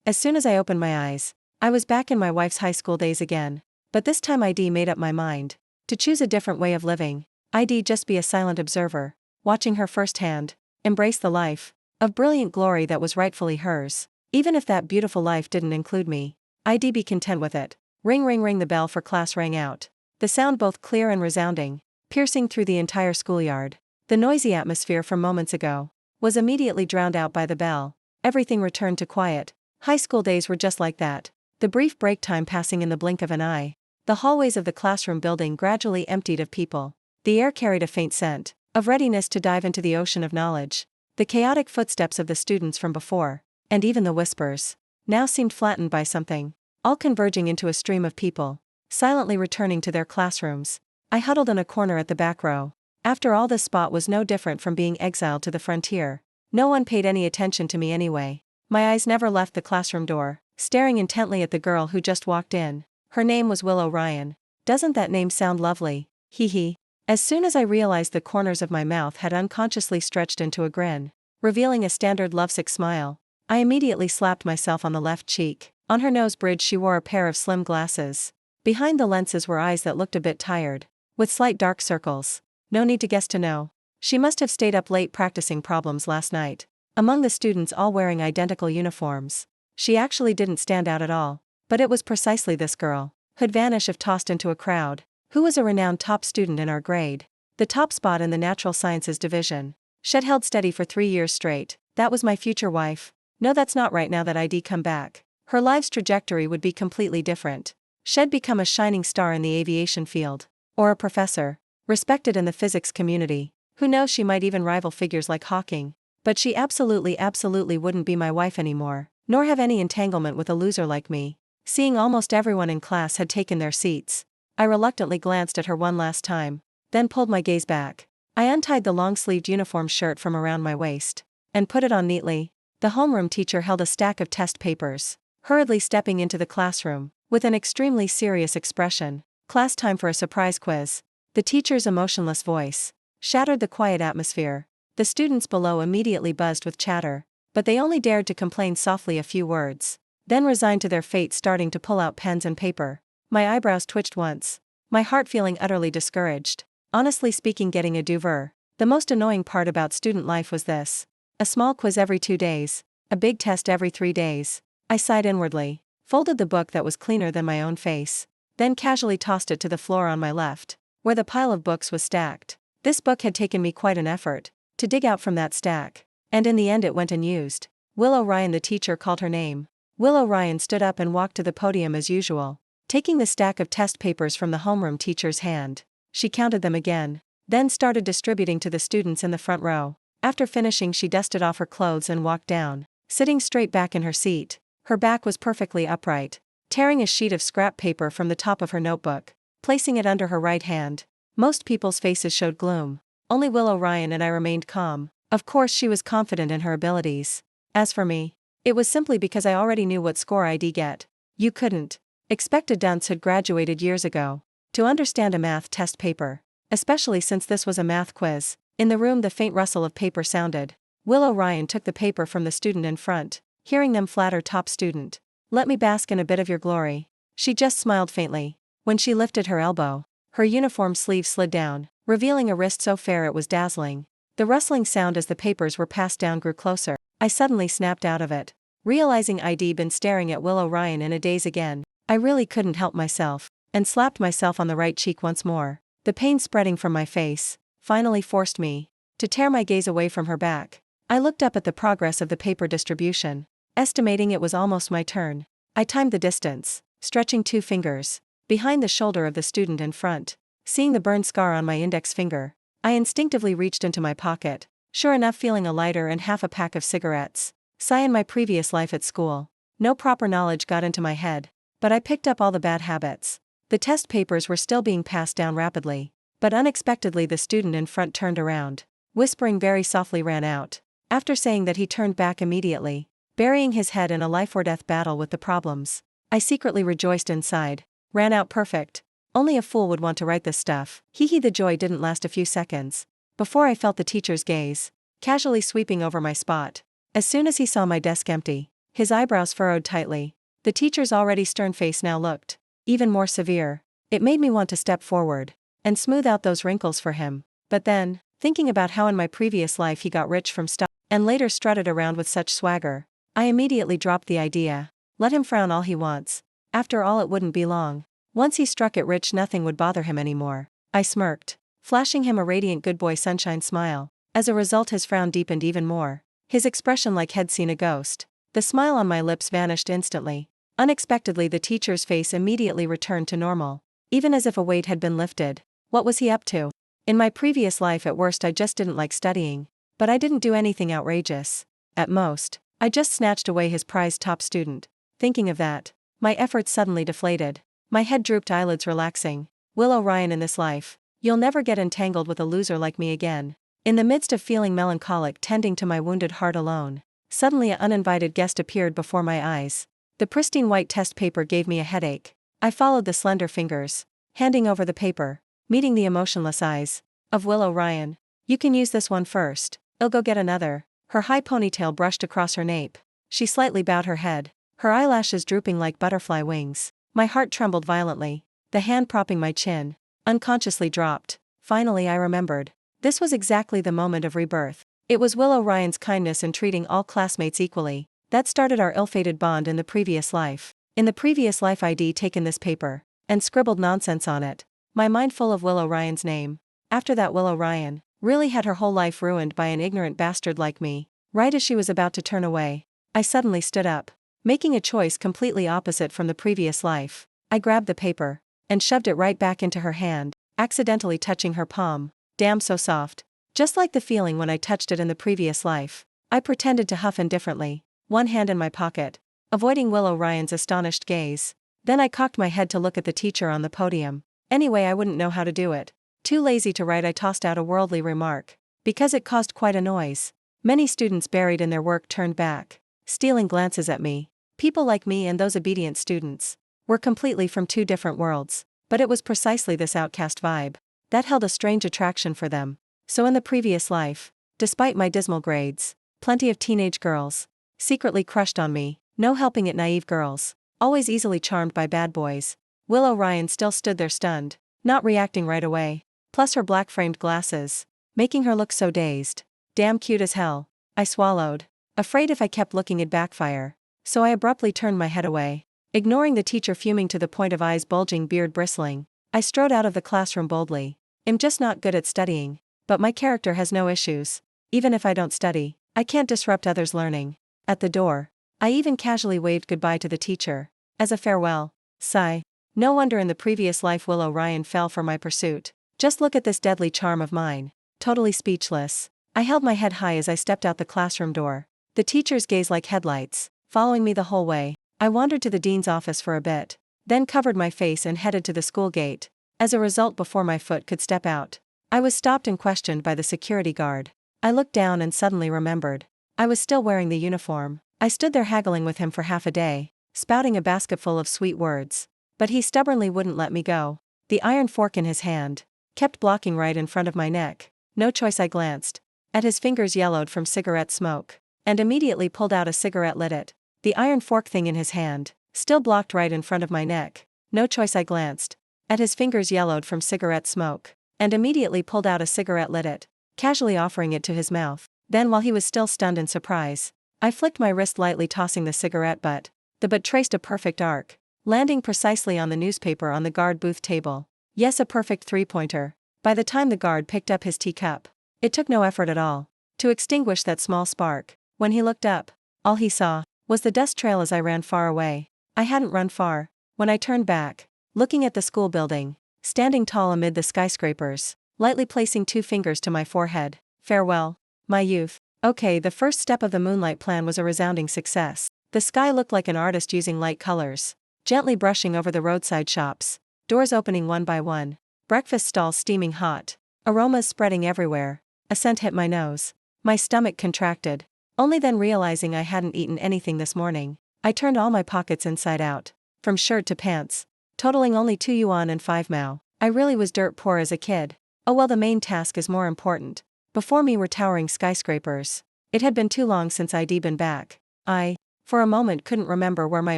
As soon as I opened my eyes, I was back in my wife's high school days again. But this time I'd made up my mind to choose a different way of living. I'd just be a silent observer, watching her firsthand, embrace the life of brilliant glory that was rightfully hers. Even if that beautiful life didn't include me, I'd be content with it. Ring ring ring, the bell for class rang out. The sound both clear and resounding, piercing through the entire schoolyard. The noisy atmosphere from moments ago was immediately drowned out by the bell. Everything returned to quiet. High school days were just like that. The brief break time passing in the blink of an eye. The hallways of the classroom building gradually emptied of people. The air carried a faint scent of readiness to dive into the ocean of knowledge. The chaotic footsteps of the students from before, and even the whispers, now seemed flattened by something, all converging into a stream of people, silently returning to their classrooms. I huddled in a corner at the back row. After all, this spot was no different from being exiled to the frontier. No one paid any attention to me anyway. My eyes never left the classroom door, staring intently at the girl who just walked in. Her name was Willow Ryan. Doesn't that name sound lovely? Hee hee. As soon as I realized the corners of my mouth had unconsciously stretched into a grin, revealing a standard lovesick smile, I immediately slapped myself on the left cheek. On her nose bridge she wore a pair of slim glasses. Behind the lenses were eyes that looked a bit tired, with slight dark circles. No need to guess to know. She must have stayed up late practicing problems last night. Among the students all wearing identical uniforms, she actually didn't stand out at all. But it was precisely this girl who'd vanish if tossed into a crowd, who was a renowned top student in our grade, the top spot in the natural sciences division. She'd held steady for 3 years straight. That was my future wife. No, that's not right. Now that I'd come back, her life's trajectory would be completely different. She'd become a shining star in the aviation field, or a professor, respected in the physics community. Who knows, she might even rival figures like Hawking. But she absolutely wouldn't be my wife anymore, nor have any entanglement with a loser like me. Seeing almost everyone in class had taken their seats, I reluctantly glanced at her one last time, then pulled my gaze back. I untied the long-sleeved uniform shirt from around my waist, and put it on neatly. The homeroom teacher held a stack of test papers, hurriedly stepping into the classroom, with an extremely serious expression. Class time for a surprise quiz. The teacher's emotionless voice shattered the quiet atmosphere. The students below immediately buzzed with chatter, but they only dared to complain softly a few words, then resigned to their fate, starting to pull out pens and paper. My eyebrows twitched once, my heart feeling utterly discouraged. Honestly speaking, getting a do-over. The most annoying part about student life was this: a small quiz every 2 days, a big test every 3 days. I sighed inwardly, folded the book that was cleaner than my own face, then casually tossed it to the floor on my left, where the pile of books was stacked. This book had taken me quite an effort to dig out from that stack, and in the end it went unused. Willow Ryan, the teacher called her name. Willow Ryan stood up and walked to the podium as usual, taking the stack of test papers from the homeroom teacher's hand. She counted them again, then started distributing to the students in the front row. After finishing, she dusted off her clothes and walked down, sitting straight back in her seat. Her back was perfectly upright, tearing a sheet of scrap paper from the top of her notebook, placing it under her right hand. Most people's faces showed gloom. Only Willow Ryan and I remained calm. Of course, she was confident in her abilities. As for me, it was simply because I already knew what score I'd get. You couldn't expect a dunce who'd graduated years ago to understand a math test paper, especially since this was a math quiz. In the room, the faint rustle of paper sounded. Willow Ryan took the paper from the student in front, hearing them flatter top student. "Let me bask in a bit of your glory." She just smiled faintly. When she lifted her elbow, her uniform sleeve slid down, revealing a wrist so fair it was dazzling. The rustling sound as the papers were passed down grew closer. I suddenly snapped out of it, realizing I'd been staring at Willow Ryan in a daze again. I really couldn't help myself, and slapped myself on the right cheek once more. The pain spreading from my face finally forced me to tear my gaze away from her back. I looked up at the progress of the paper distribution, estimating it was almost my turn. I timed the distance, stretching 2 fingers behind the shoulder of the student in front. Seeing the burn scar on my index finger, I instinctively reached into my pocket, sure enough feeling a lighter and half a pack of cigarettes. Sigh, in my previous life at school, no proper knowledge got into my head, but I picked up all the bad habits. The test papers were still being passed down rapidly, but unexpectedly the student in front turned around, whispering very softly, ran out. After saying that, he turned back immediately, burying his head in a life-or-death battle with the problems. I secretly rejoiced inside. Ran out, perfect. Only a fool would want to write this stuff. Hee hee. The joy didn't last a few seconds before I felt the teacher's gaze casually sweeping over my spot. As soon as he saw my desk empty, his eyebrows furrowed tightly. The teacher's already stern face now looked even more severe. It made me want to step forward and smooth out those wrinkles for him. But then, thinking about how in my previous life he got rich from stock and later strutted around with such swagger, I immediately dropped the idea. Let him frown all he wants. After all, it wouldn't be long. Once he struck it rich, nothing would bother him anymore. I smirked, flashing him a radiant good boy sunshine smile. As a result, his frown deepened even more. His expression like he'd seen a ghost. The smile on my lips vanished instantly. Unexpectedly, the teacher's face immediately returned to normal, even as if a weight had been lifted. What was he up to? In my previous life, at worst, I just didn't like studying. But I didn't do anything outrageous. At most, I just snatched away his prized top student. Thinking of that, my efforts suddenly deflated. My head drooped, eyelids relaxing. Willow Ryan, in this life, you'll never get entangled with a loser like me again. In the midst of feeling melancholic, tending to my wounded heart alone, suddenly an uninvited guest appeared before my eyes. The pristine white test paper gave me a headache. I followed the slender fingers, handing over the paper, meeting the emotionless eyes of Willow Ryan. You can use this one first. I'll go get another. Her high ponytail brushed across her nape. She slightly bowed her head, her eyelashes drooping like butterfly wings. My heart trembled violently. The hand propping my chin unconsciously dropped. Finally, I remembered. This was exactly the moment of rebirth. It was Willow Ryan's kindness in treating all classmates equally that started our ill-fated bond in the previous life. In the previous life, I'd taken this paper and scribbled nonsense on it, my mind full of Willow Ryan's name. After that, Willow Ryan really had her whole life ruined by an ignorant bastard like me. Right as she was about to turn away, I suddenly stood up, making a choice completely opposite from the previous life. I grabbed the paper and shoved it right back into her hand, accidentally touching her palm. Damn, so soft. Just like the feeling when I touched it in the previous life. I pretended to huff indifferently, one hand in my pocket, avoiding Willow Ryan's astonished gaze. Then I cocked my head to look at the teacher on the podium. Anyway, I wouldn't know how to do it. Too lazy to write, I tossed out a worldly remark, because it caused quite a noise. Many students buried in their work turned back, stealing glances at me. People like me and those obedient students were completely from two different worlds, but it was precisely this outcast vibe that held a strange attraction for them. So in the previous life, despite my dismal grades, plenty of teenage girls secretly crushed on me. No helping it, naive girls, always easily charmed by bad boys. Willow Ryan still stood there stunned, not reacting right away, plus her black-framed glasses, making her look so dazed. Damn cute as hell. I swallowed, afraid if I kept looking it'd backfire. So I abruptly turned my head away, ignoring the teacher fuming to the point of eyes bulging, beard bristling. I strode out of the classroom boldly. I'm just not good at studying, but my character has no issues. Even if I don't study, I can't disrupt others' learning. At the door, I even casually waved goodbye to the teacher, as a farewell. Sigh. No wonder in the previous life Willow Ryan fell for my pursuit. Just look at this deadly charm of mine. Totally speechless, I held my head high as I stepped out the classroom door. The teacher's gaze like headlights, following me the whole way. I wandered to the dean's office for a bit, then covered my face and headed to the school gate. As a result, before my foot could step out, I was stopped and questioned by the security guard. I looked down and suddenly remembered. I was still wearing the uniform. I stood there haggling with him for half a day, spouting a basketful of sweet words. But he stubbornly wouldn't let me go. The iron fork in his hand kept blocking right in front of my neck. No choice, I glanced at his fingers yellowed from cigarette smoke, and immediately pulled out a cigarette, lit it. The iron fork thing in his hand still blocked right in front of my neck. No choice, I glanced at his fingers yellowed from cigarette smoke, and immediately pulled out a cigarette, lit it, casually offering it to his mouth. Then, while he was still stunned in surprise, I flicked my wrist lightly, tossing the cigarette butt. The butt traced a perfect arc, landing precisely on the newspaper on the guard booth table. Yes, a perfect three-pointer. By the time the guard picked up his teacup, it took no effort at all to extinguish that small spark. When he looked up, all he saw was the dust trail as I ran far away. I hadn't run far when I turned back, looking at the school building, standing tall amid the skyscrapers, lightly placing 2 fingers to my forehead. Farewell, my youth. Okay, the first step of the moonlight plan was a resounding success. The sky looked like an artist using light colors, gently brushing over the roadside shops, doors opening one by one, breakfast stalls steaming hot, aromas spreading everywhere. A scent hit my nose. My stomach contracted. Only then, realizing I hadn't eaten anything this morning, I turned all my pockets inside out, from shirt to pants, totaling only 2 yuan and 5 mao. I really was dirt poor as a kid. Oh well, the main task is more important. Before me were towering skyscrapers. It had been too long since I'd been back. I For a moment couldn't remember where my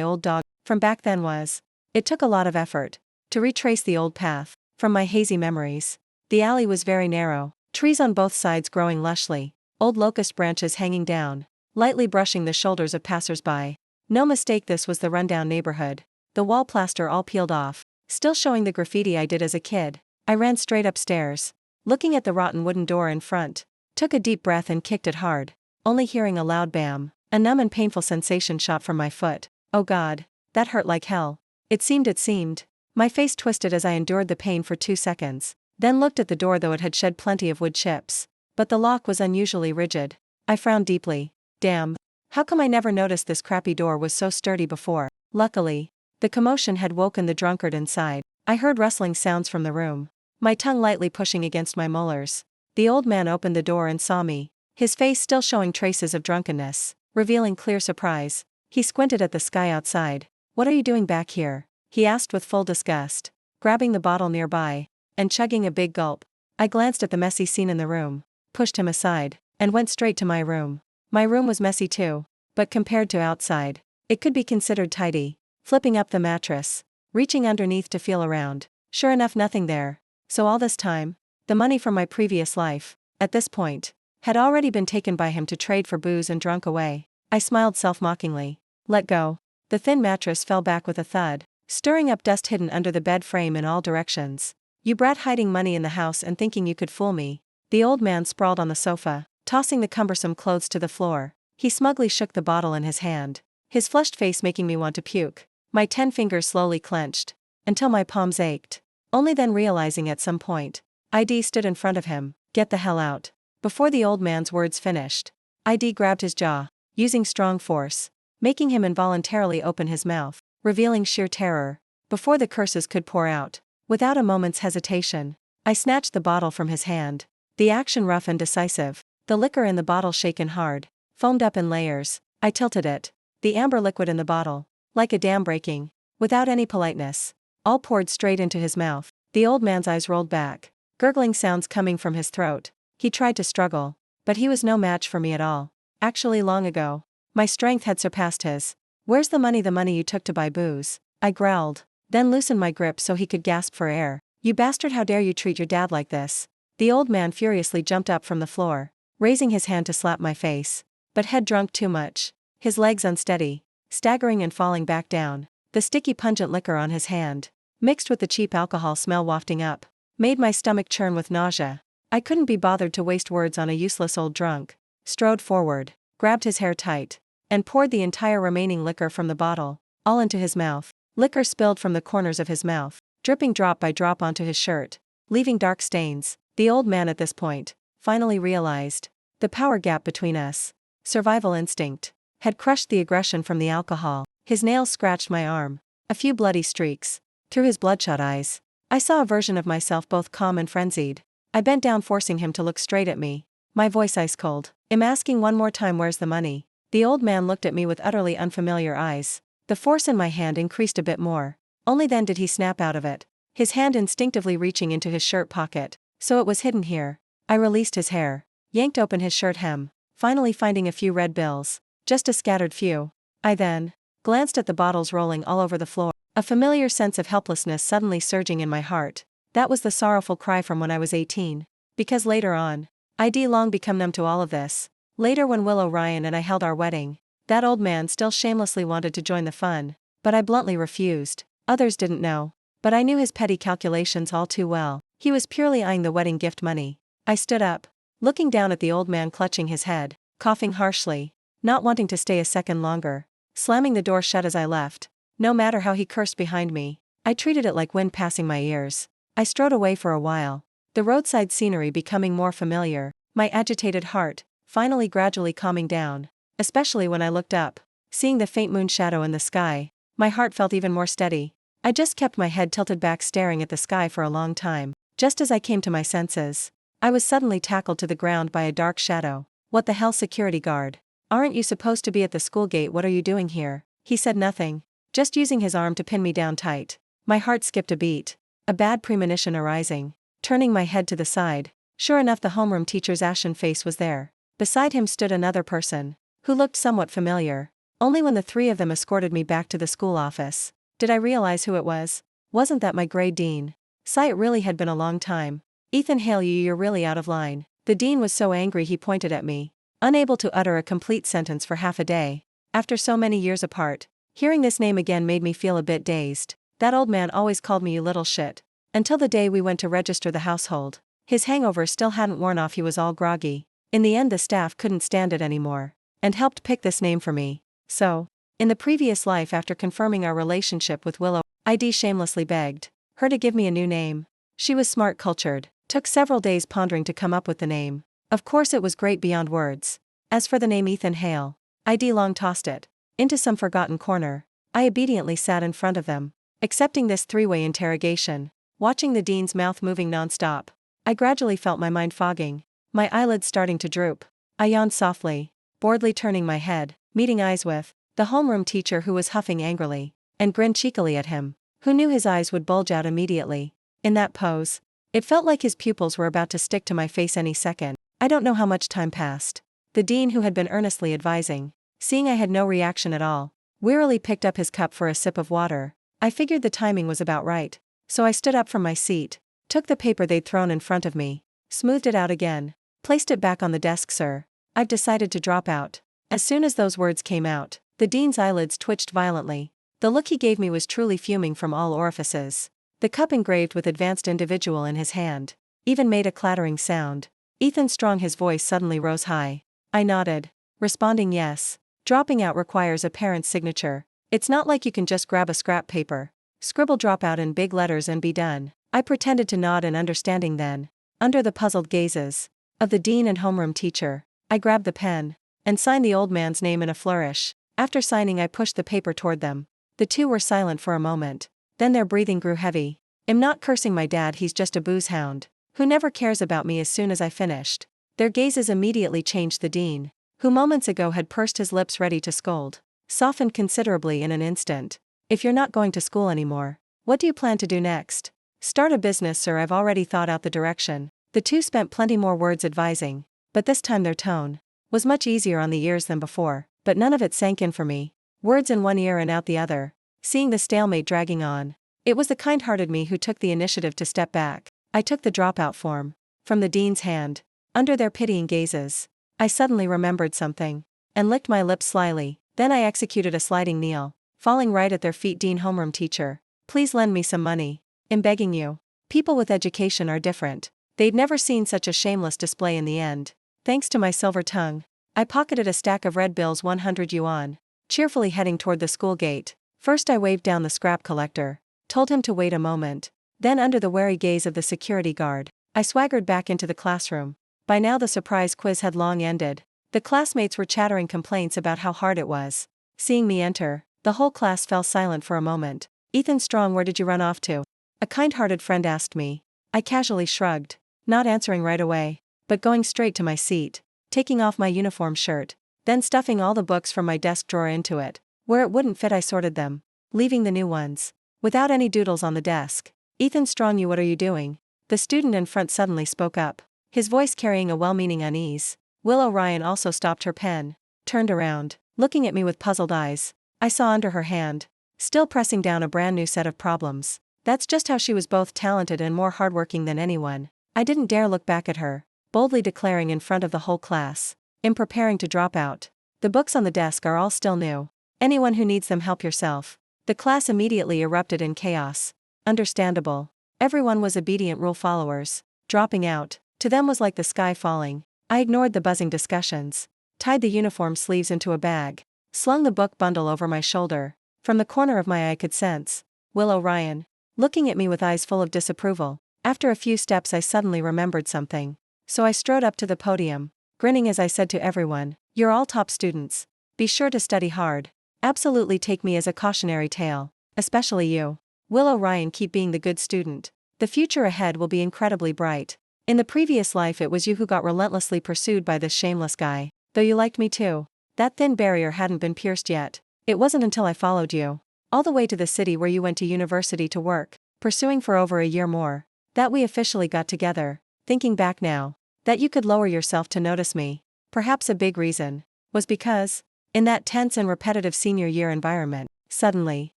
old dog from back then was. It took a lot of effort to retrace the old path from my hazy memories. The alley was very narrow, trees on both sides growing lushly, old locust branches hanging down, lightly brushing the shoulders of passers-by. No mistake, this was the rundown neighborhood. The wall plaster all peeled off, still showing the graffiti I did as a kid. I ran straight upstairs, looking at the rotten wooden door in front, took a deep breath and kicked it hard, only hearing a loud bam. A numb and painful sensation shot from my foot. Oh God, that hurt like hell. It seemed. My face twisted as I endured the pain for 2 seconds, then looked at the door, though it had shed plenty of wood chips. But the lock was unusually rigid. I frowned deeply. Damn. How come I never noticed this crappy door was so sturdy before? Luckily, the commotion had woken the drunkard inside. I heard rustling sounds from the room, my tongue lightly pushing against my molars. The old man opened the door and saw me, his face still showing traces of drunkenness, revealing clear surprise. He squinted at the sky outside. What are you doing back here? He asked with full disgust, grabbing the bottle nearby and chugging a big gulp. I glanced at the messy scene in the room, pushed him aside, and went straight to my room. My room was messy too, but compared to outside, it could be considered tidy. Flipping up the mattress, reaching underneath to feel around, sure enough, nothing there. So all this time, the money from my previous life, at this point, had already been taken by him to trade for booze and drunk away. I smiled self-mockingly. Let go. The thin mattress fell back with a thud, stirring up dust hidden under the bed frame in all directions. You brat, hiding money in the house and thinking you could fool me. The old man sprawled on the sofa, tossing the cumbersome clothes to the floor. He smugly shook the bottle in his hand, his flushed face making me want to puke. My 10 fingers slowly clenched, until my palms ached. Only then realizing at some point, ID stood in front of him. Get the hell out. Before the old man's words finished, ID grabbed his jaw, using strong force, making him involuntarily open his mouth, revealing sheer terror. Before the curses could pour out, without a moment's hesitation, I snatched the bottle from his hand. The action rough and decisive, the liquor in the bottle shaken hard, foamed up in layers. I tilted it, the amber liquid in the bottle, like a dam breaking, without any politeness, all poured straight into his mouth. The old man's eyes rolled back, gurgling sounds coming from his throat. He tried to struggle, but he was no match for me at all. Actually, long ago, my strength had surpassed his. Where's the money you took to buy booze? I growled, then loosened my grip so he could gasp for air. You bastard, how dare you treat your dad like this? The old man furiously jumped up from the floor, raising his hand to slap my face, but had drunk too much, his legs unsteady, staggering and falling back down. The sticky pungent liquor on his hand, mixed with the cheap alcohol smell wafting up, made my stomach churn with nausea. I couldn't be bothered to waste words on a useless old drunk. Strode forward, grabbed his hair tight, and poured the entire remaining liquor from the bottle, all into his mouth. Liquor spilled from the corners of his mouth, dripping drop by drop onto his shirt, leaving dark stains. The old man at this point finally realized the power gap between us. Survival instinct had crushed the aggression from the alcohol. His nails scratched my arm, a few bloody streaks. Through his bloodshot eyes, I saw a version of myself both calm and frenzied. I bent down, forcing him to look straight at me, my voice ice cold. I'm asking one more time, where's the money? The old man looked at me with utterly unfamiliar eyes. The force in my hand increased a bit more. Only then did he snap out of it, his hand instinctively reaching into his shirt pocket. So it was hidden here. I released his hair, yanked open his shirt hem, finally finding a few red bills, just a scattered few. I then glanced at the bottles rolling all over the floor, a familiar sense of helplessness suddenly surging in my heart. That was the sorrowful cry from when I was 18. Because later on, I'd long become numb to all of this. Later, when Willow, Ryan and I held our wedding, that old man still shamelessly wanted to join the fun, but I bluntly refused. Others didn't know, but I knew his petty calculations all too well. He was purely eyeing the wedding gift money. I stood up, looking down at the old man clutching his head, coughing harshly, not wanting to stay a second longer, slamming the door shut as I left. No matter how he cursed behind me, I treated it like wind passing my ears. I strode away for a while, the roadside scenery becoming more familiar, my agitated heart finally gradually calming down, especially when I looked up, seeing the faint moon shadow in the sky. My heart felt even more steady. I just kept my head tilted back, staring at the sky for a long time. Just as I came to my senses, I was suddenly tackled to the ground by a dark shadow. What the hell, security guard? Aren't you supposed to be at the school gate? What are you doing here? He said nothing, just using his arm to pin me down tight. My heart skipped a beat, a bad premonition arising. Turning my head to the side, sure enough, the homeroom teacher's ashen face was there. Beside him stood another person, who looked somewhat familiar. Only when the three of them escorted me back to the school office did I realize who it was. Wasn't that my grade dean? Sigh, it really had been a long time. Ethan Hale, you're really out of line. The dean was so angry he pointed at me, unable to utter a complete sentence for half a day. After so many years apart, hearing this name again made me feel a bit dazed. That old man always called me you little shit. Until the day we went to register the household. His hangover still hadn't worn off, he was all groggy. In the end the staff couldn't stand it anymore, and helped pick this name for me. So, in the previous life, after confirming our relationship with Willow, ID shamelessly begged her to give me a new name. She was smart, cultured, took several days pondering to come up with the name. Of course it was great beyond words. As for the name Ethan Hale, ID long tossed it into some forgotten corner. I obediently sat in front of them, accepting this three-way interrogation, watching the dean's mouth moving non-stop. I gradually felt my mind fogging, my eyelids starting to droop. I yawned softly, boredly turning my head, meeting eyes with the homeroom teacher, who was huffing angrily, and grinned cheekily at him. Who knew his eyes would bulge out immediately? In that pose, it felt like his pupils were about to stick to my face any second. I don't know how much time passed. The dean, who had been earnestly advising, seeing I had no reaction at all, wearily picked up his cup for a sip of water. I figured the timing was about right, so I stood up from my seat, took the paper they'd thrown in front of me, smoothed it out again, placed it back on the desk. Sir, I've decided to drop out. As soon as those words came out, the dean's eyelids twitched violently. The look he gave me was truly fuming from all orifices. The cup, engraved with advanced individual in his hand, even made a clattering sound. Ethan Strong, his voice suddenly rose high. I nodded, responding yes. Dropping out requires a parent's signature. It's not like you can just grab a scrap paper, scribble dropout in big letters and be done. I pretended to nod in understanding. Then, under the puzzled gazes of the dean and homeroom teacher, I grabbed the pen and signed the old man's name in a flourish. After signing, I pushed the paper toward them. The two were silent for a moment. Then their breathing grew heavy. I'm not cursing my dad, he's just a booze hound who never cares about me. As soon as I finished, their gazes immediately changed. The dean, who moments ago had pursed his lips ready to scold, softened considerably in an instant. If you're not going to school anymore, what do you plan to do next? Start a business, sir. I've already thought out the direction. The two spent plenty more words advising, but this time their tone was much easier on the ears than before, but none of it sank in for me. Words in one ear and out the other, seeing the stalemate dragging on. It was the kind-hearted me who took the initiative to step back. I took the dropout form from the dean's hand. Under their pitying gazes, I suddenly remembered something, and licked my lips slyly. Then I executed a sliding kneel, falling right at their feet. Dean, homeroom teacher, please lend me some money. I'm begging you. People with education are different. They'd never seen such a shameless display. In the end, thanks to my silver tongue, I pocketed a stack of red bills, 100 yuan, cheerfully heading toward the school gate. First I waved down the scrap collector, told him to wait a moment. Then, under the wary gaze of the security guard, I swaggered back into the classroom. By now the surprise quiz had long ended. The classmates were chattering complaints about how hard it was. Seeing me enter, the whole class fell silent for a moment. Ethan Strong, where did you run off to? A kind-hearted friend asked me. I casually shrugged, not answering right away, but going straight to my seat, taking off my uniform shirt, then stuffing all the books from my desk drawer into it. Where it wouldn't fit I sorted them, leaving the new ones without any doodles on the desk. Ethan Strong, what are you doing? The student in front suddenly spoke up, his voice carrying a well-meaning unease. Willow Ryan also stopped her pen, turned around, looking at me with puzzled eyes. I saw under her hand, still pressing down a brand new set of problems. That's just how she was, both talented and more hardworking than anyone. I didn't dare look back at her, boldly declaring in front of the whole class, I'm preparing to drop out. The books on the desk are all still new. Anyone who needs them, help yourself. The class immediately erupted in chaos. Understandable. Everyone was obedient rule followers. Dropping out, to them, was like the sky falling. I ignored the buzzing discussions, tied the uniform sleeves into a bag, slung the book bundle over my shoulder. From the corner of my eye I could sense Willow Ryan looking at me with eyes full of disapproval. After a few steps I suddenly remembered something. So I strode up to the podium, grinning as I said to everyone, you're all top students. Be sure to study hard. Absolutely take me as a cautionary tale. Especially you, Willow Ryan, keep being the good student. The future ahead will be incredibly bright. In the previous life it was you who got relentlessly pursued by this shameless guy, though you liked me too. That thin barrier hadn't been pierced yet. It wasn't until I followed you all the way to the city where you went to university to work, pursuing for over a year more, that we officially got together. Thinking back now, that you could lower yourself to notice me. Perhaps a big reason was because In that tense and repetitive senior year environment, suddenly,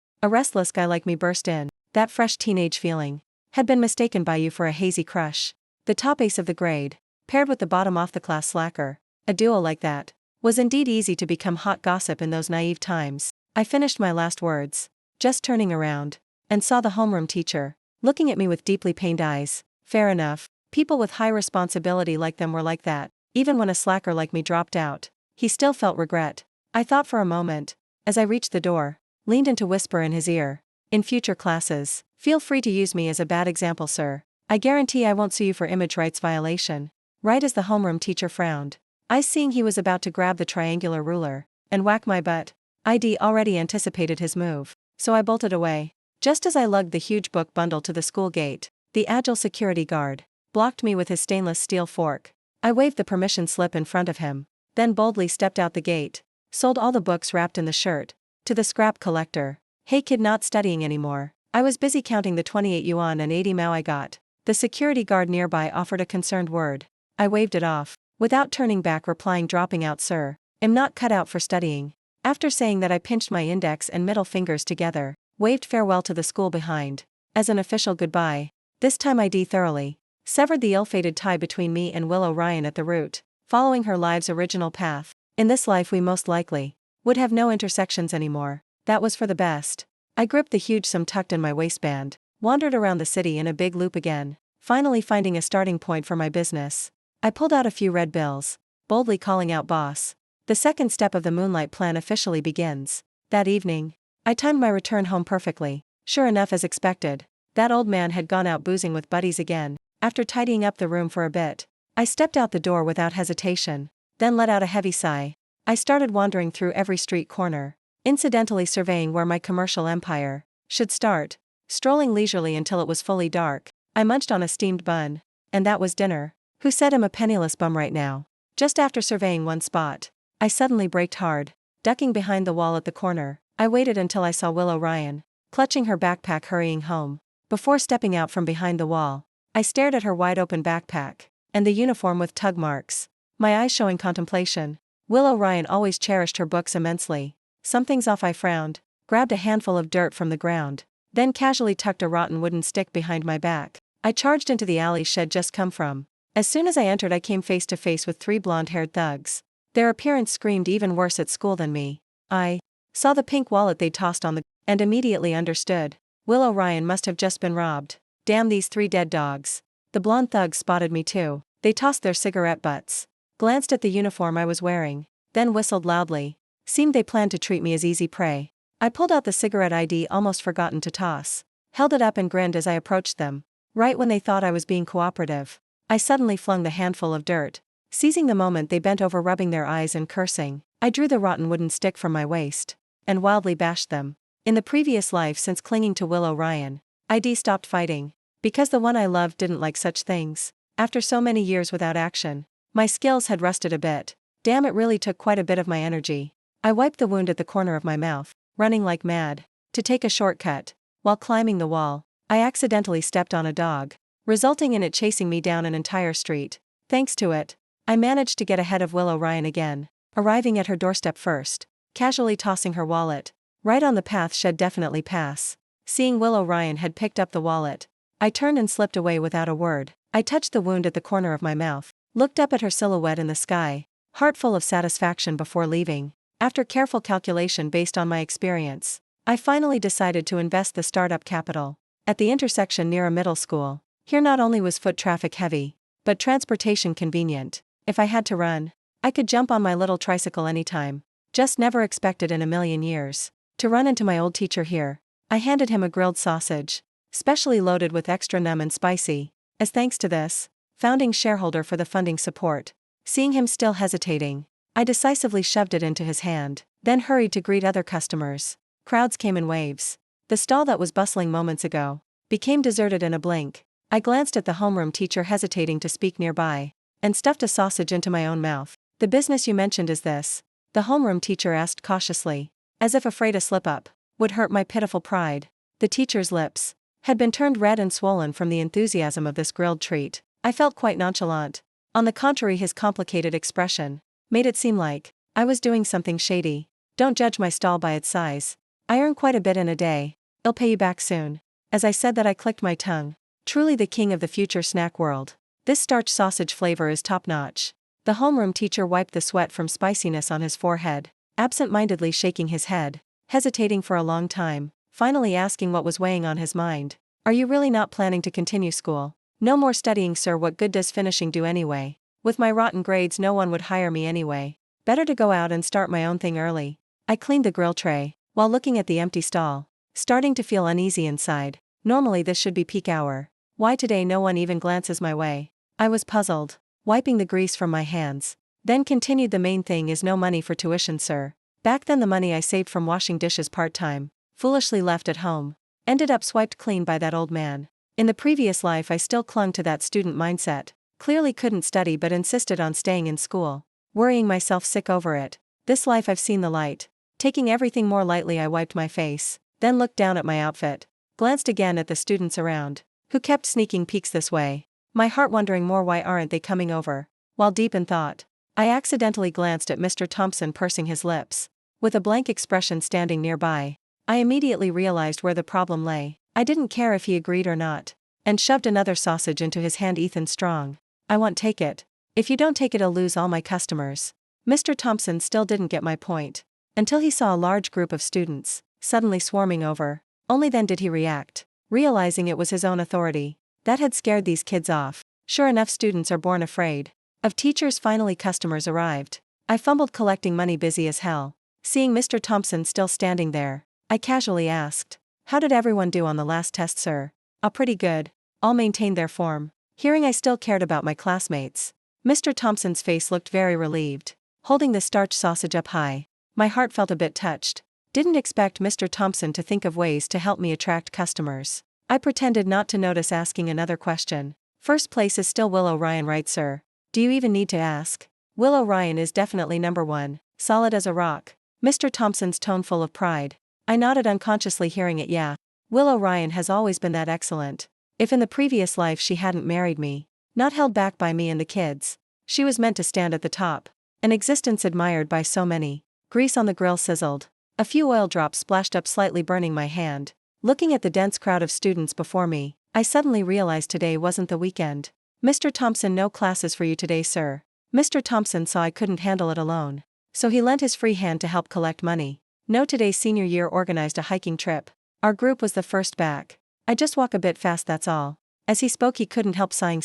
a restless guy like me burst in. That fresh teenage feeling had been mistaken by you for a hazy crush. The top ace of the grade, paired with the bottom off the class slacker. A duo like that was indeed easy to become hot gossip in those naive times. I finished my last words, just turning around, and saw the homeroom teacher, looking at me with deeply pained eyes. Fair enough, people with high responsibility like them were like that. Even when a slacker like me dropped out, he still felt regret. I thought for a moment, as I reached the door, leaned in to whisper in his ear. In future classes, feel free to use me as a bad example, sir. I guarantee I won't sue you for image rights violation. Right as the homeroom teacher frowned, I seeing he was about to grab the triangular ruler and whack my butt. ID already anticipated his move, so I bolted away. Just as I lugged the huge book bundle to the school gate, the agile security guard blocked me with his stainless steel fork. I waved the permission slip in front of him, then boldly stepped out the gate. Sold all the books wrapped in the shirt to the scrap collector. Hey kid, not studying anymore. I was busy counting the 28 yuan and 80 mao I got. The security guard nearby offered a concerned word. I waved it off, without turning back, replying, dropping out, sir. Am not cut out for studying. After saying that, I pinched my index and middle fingers together, waved farewell to the school behind. As an official goodbye, this time ID thoroughly severed the ill-fated tie between me and Willow Ryan at the root, following her life's original path. In this life we most likely would have no intersections anymore. That was for the best. I gripped the huge sum tucked in my waistband, wandered around the city in a big loop again, finally finding a starting point for my business. I pulled out a few red bills, boldly calling out, boss. The second step of the Moonlight Plan officially begins. That evening, I timed my return home perfectly. Sure enough, as expected, that old man had gone out boozing with buddies again. After tidying up the room for a bit, I stepped out the door without hesitation, then let out a heavy sigh. I started wandering through every street corner, incidentally surveying where my commercial empire should start. Strolling leisurely until it was fully dark, I munched on a steamed bun, and that was dinner. Who said I'm a penniless bum right now? Just after surveying one spot, I suddenly braked hard, ducking behind the wall at the corner. I waited until I saw Willow Ryan, clutching her backpack, hurrying home. Before stepping out from behind the wall, I stared at her wide-open backpack and the uniform with tug marks, my eyes showing contemplation. Willow Ryan always cherished her books immensely. Something's off, I frowned, grabbed a handful of dirt from the ground, then casually tucked a rotten wooden stick behind my back. I charged into the alley she'd just come from. As soon as I entered, I came face to face with 3 blonde-haired thugs. Their appearance screamed even worse at school than me. I saw the pink wallet they tossed on the and immediately understood. Willow Ryan must have just been robbed. Damn these 3 dead dogs. The blonde thugs spotted me too. They tossed their cigarette butts, glanced at the uniform I was wearing, then whistled loudly. Seemed they planned to treat me as easy prey. I pulled out the cigarette ID almost forgotten to toss, held it up and grinned as I approached them. Right when they thought I was being cooperative, I suddenly flung the handful of dirt. Seizing the moment, they bent over, rubbing their eyes and cursing. I drew the rotten wooden stick from my waist and wildly bashed them. In the previous life, since clinging to Willow Ryan, ID stopped fighting, because the one I loved didn't like such things. After so many years without action, my skills had rusted a bit. Damn, it really took quite a bit of my energy. I wiped the wound at the corner of my mouth, running like mad to take a shortcut. While climbing the wall, I accidentally stepped on a dog, resulting in it chasing me down an entire street. Thanks to it, I managed to get ahead of Willow Ryan again, arriving at her doorstep first, casually tossing her wallet. Right on the path she'd definitely pass. Seeing Willow Ryan had picked up the wallet, I turned and slipped away without a word. I touched the wound at the corner of my mouth, looked up at her silhouette in the sky, heart full of satisfaction before leaving. After careful calculation based on my experience, I finally decided to invest the startup capital at the intersection near a middle school. Here not only was foot traffic heavy, but transportation convenient. If I had to run, I could jump on my little tricycle anytime. Just never expected in a million years to run into my old teacher here. I handed him a grilled sausage, specially loaded with extra numb and spicy, as thanks to this, founding shareholder for the funding support. Seeing him still hesitating, I decisively shoved it into his hand, then hurried to greet other customers. Crowds came in waves. The stall that was bustling moments ago became deserted in a blink. I glanced at the homeroom teacher hesitating to speak nearby, and stuffed a sausage into my own mouth. The business you mentioned is this? The homeroom teacher asked cautiously, as if afraid a slip-up would hurt my pitiful pride. The teacher's lips had been turned red and swollen from the enthusiasm of this grilled treat. I felt quite nonchalant. On the contrary, his complicated expression made it seem like I was doing something shady. Don't judge my stall by its size. I earn quite a bit in a day. I'll pay you back soon. As I said that, I clicked my tongue. Truly the king of the future snack world. This starch sausage flavor is top-notch. The homeroom teacher wiped the sweat from spiciness on his forehead, absent-mindedly shaking his head, hesitating for a long time, finally asking what was weighing on his mind. Are you really not planning to continue school? No more studying, sir. What good does finishing do anyway? With my rotten grades, no one would hire me anyway. Better to go out and start my own thing early. I cleaned the grill tray, while looking at the empty stall, starting to feel uneasy inside. Normally this should be peak hour. Why today no one even glances my way? I was puzzled, wiping the grease from my hands. Then continued, the main thing is no money for tuition, sir. Back then the money I saved from washing dishes part-time, foolishly left at home, ended up swiped clean by that old man. In the previous life I still clung to that student mindset, clearly couldn't study but insisted on staying in school, worrying myself sick over it. This life I've seen the light. Taking everything more lightly, I wiped my face, then looked down at my outfit, glanced again at the students around, who kept sneaking peeks this way, my heart wondering more why aren't they coming over. While deep in thought, I accidentally glanced at Mr. Thompson pursing his lips, with a blank expression standing nearby. I immediately realized where the problem lay. I didn't care if he agreed or not, and shoved another sausage into his hand. Ethan Strong. I won't take it. If you don't take it, I'll lose all my customers. Mr. Thompson still didn't get my point, until he saw a large group of students, suddenly swarming over. Only then did he react, realizing it was his own authority that had scared these kids off. Sure enough, students are born afraid of teachers. Finally customers arrived. I fumbled collecting money, busy as hell. Seeing Mr. Thompson still standing there, I casually asked, "How did everyone do on the last test, sir?" "Oh, pretty good. All maintained their form." Hearing I still cared about my classmates, Mr. Thompson's face looked very relieved, holding the starch sausage up high. My heart felt a bit touched. Didn't expect Mr. Thompson to think of ways to help me attract customers. I pretended not to notice, asking another question. "First place is still Willow Ryan, right, sir? Do you even need to ask?" "Willow Ryan is definitely number one, solid as a rock." Mr. Thompson's tone full of pride. I nodded, unconsciously hearing it. Yeah. Willow Ryan has always been that excellent. If in the previous life she hadn't married me, not held back by me and the kids, she was meant to stand at the top. An existence admired by so many. Grease on the grill sizzled. A few oil drops splashed up, slightly burning my hand. Looking at the dense crowd of students before me, I suddenly realized today wasn't the weekend. "Mr. Thompson, no classes for you today, sir." Mr. Thompson saw I couldn't handle it alone, so he lent his free hand to help collect money. "No, today senior year organized a hiking trip. Our group was the first back. I just walk a bit fast, that's all." As he spoke, he couldn't help sighing.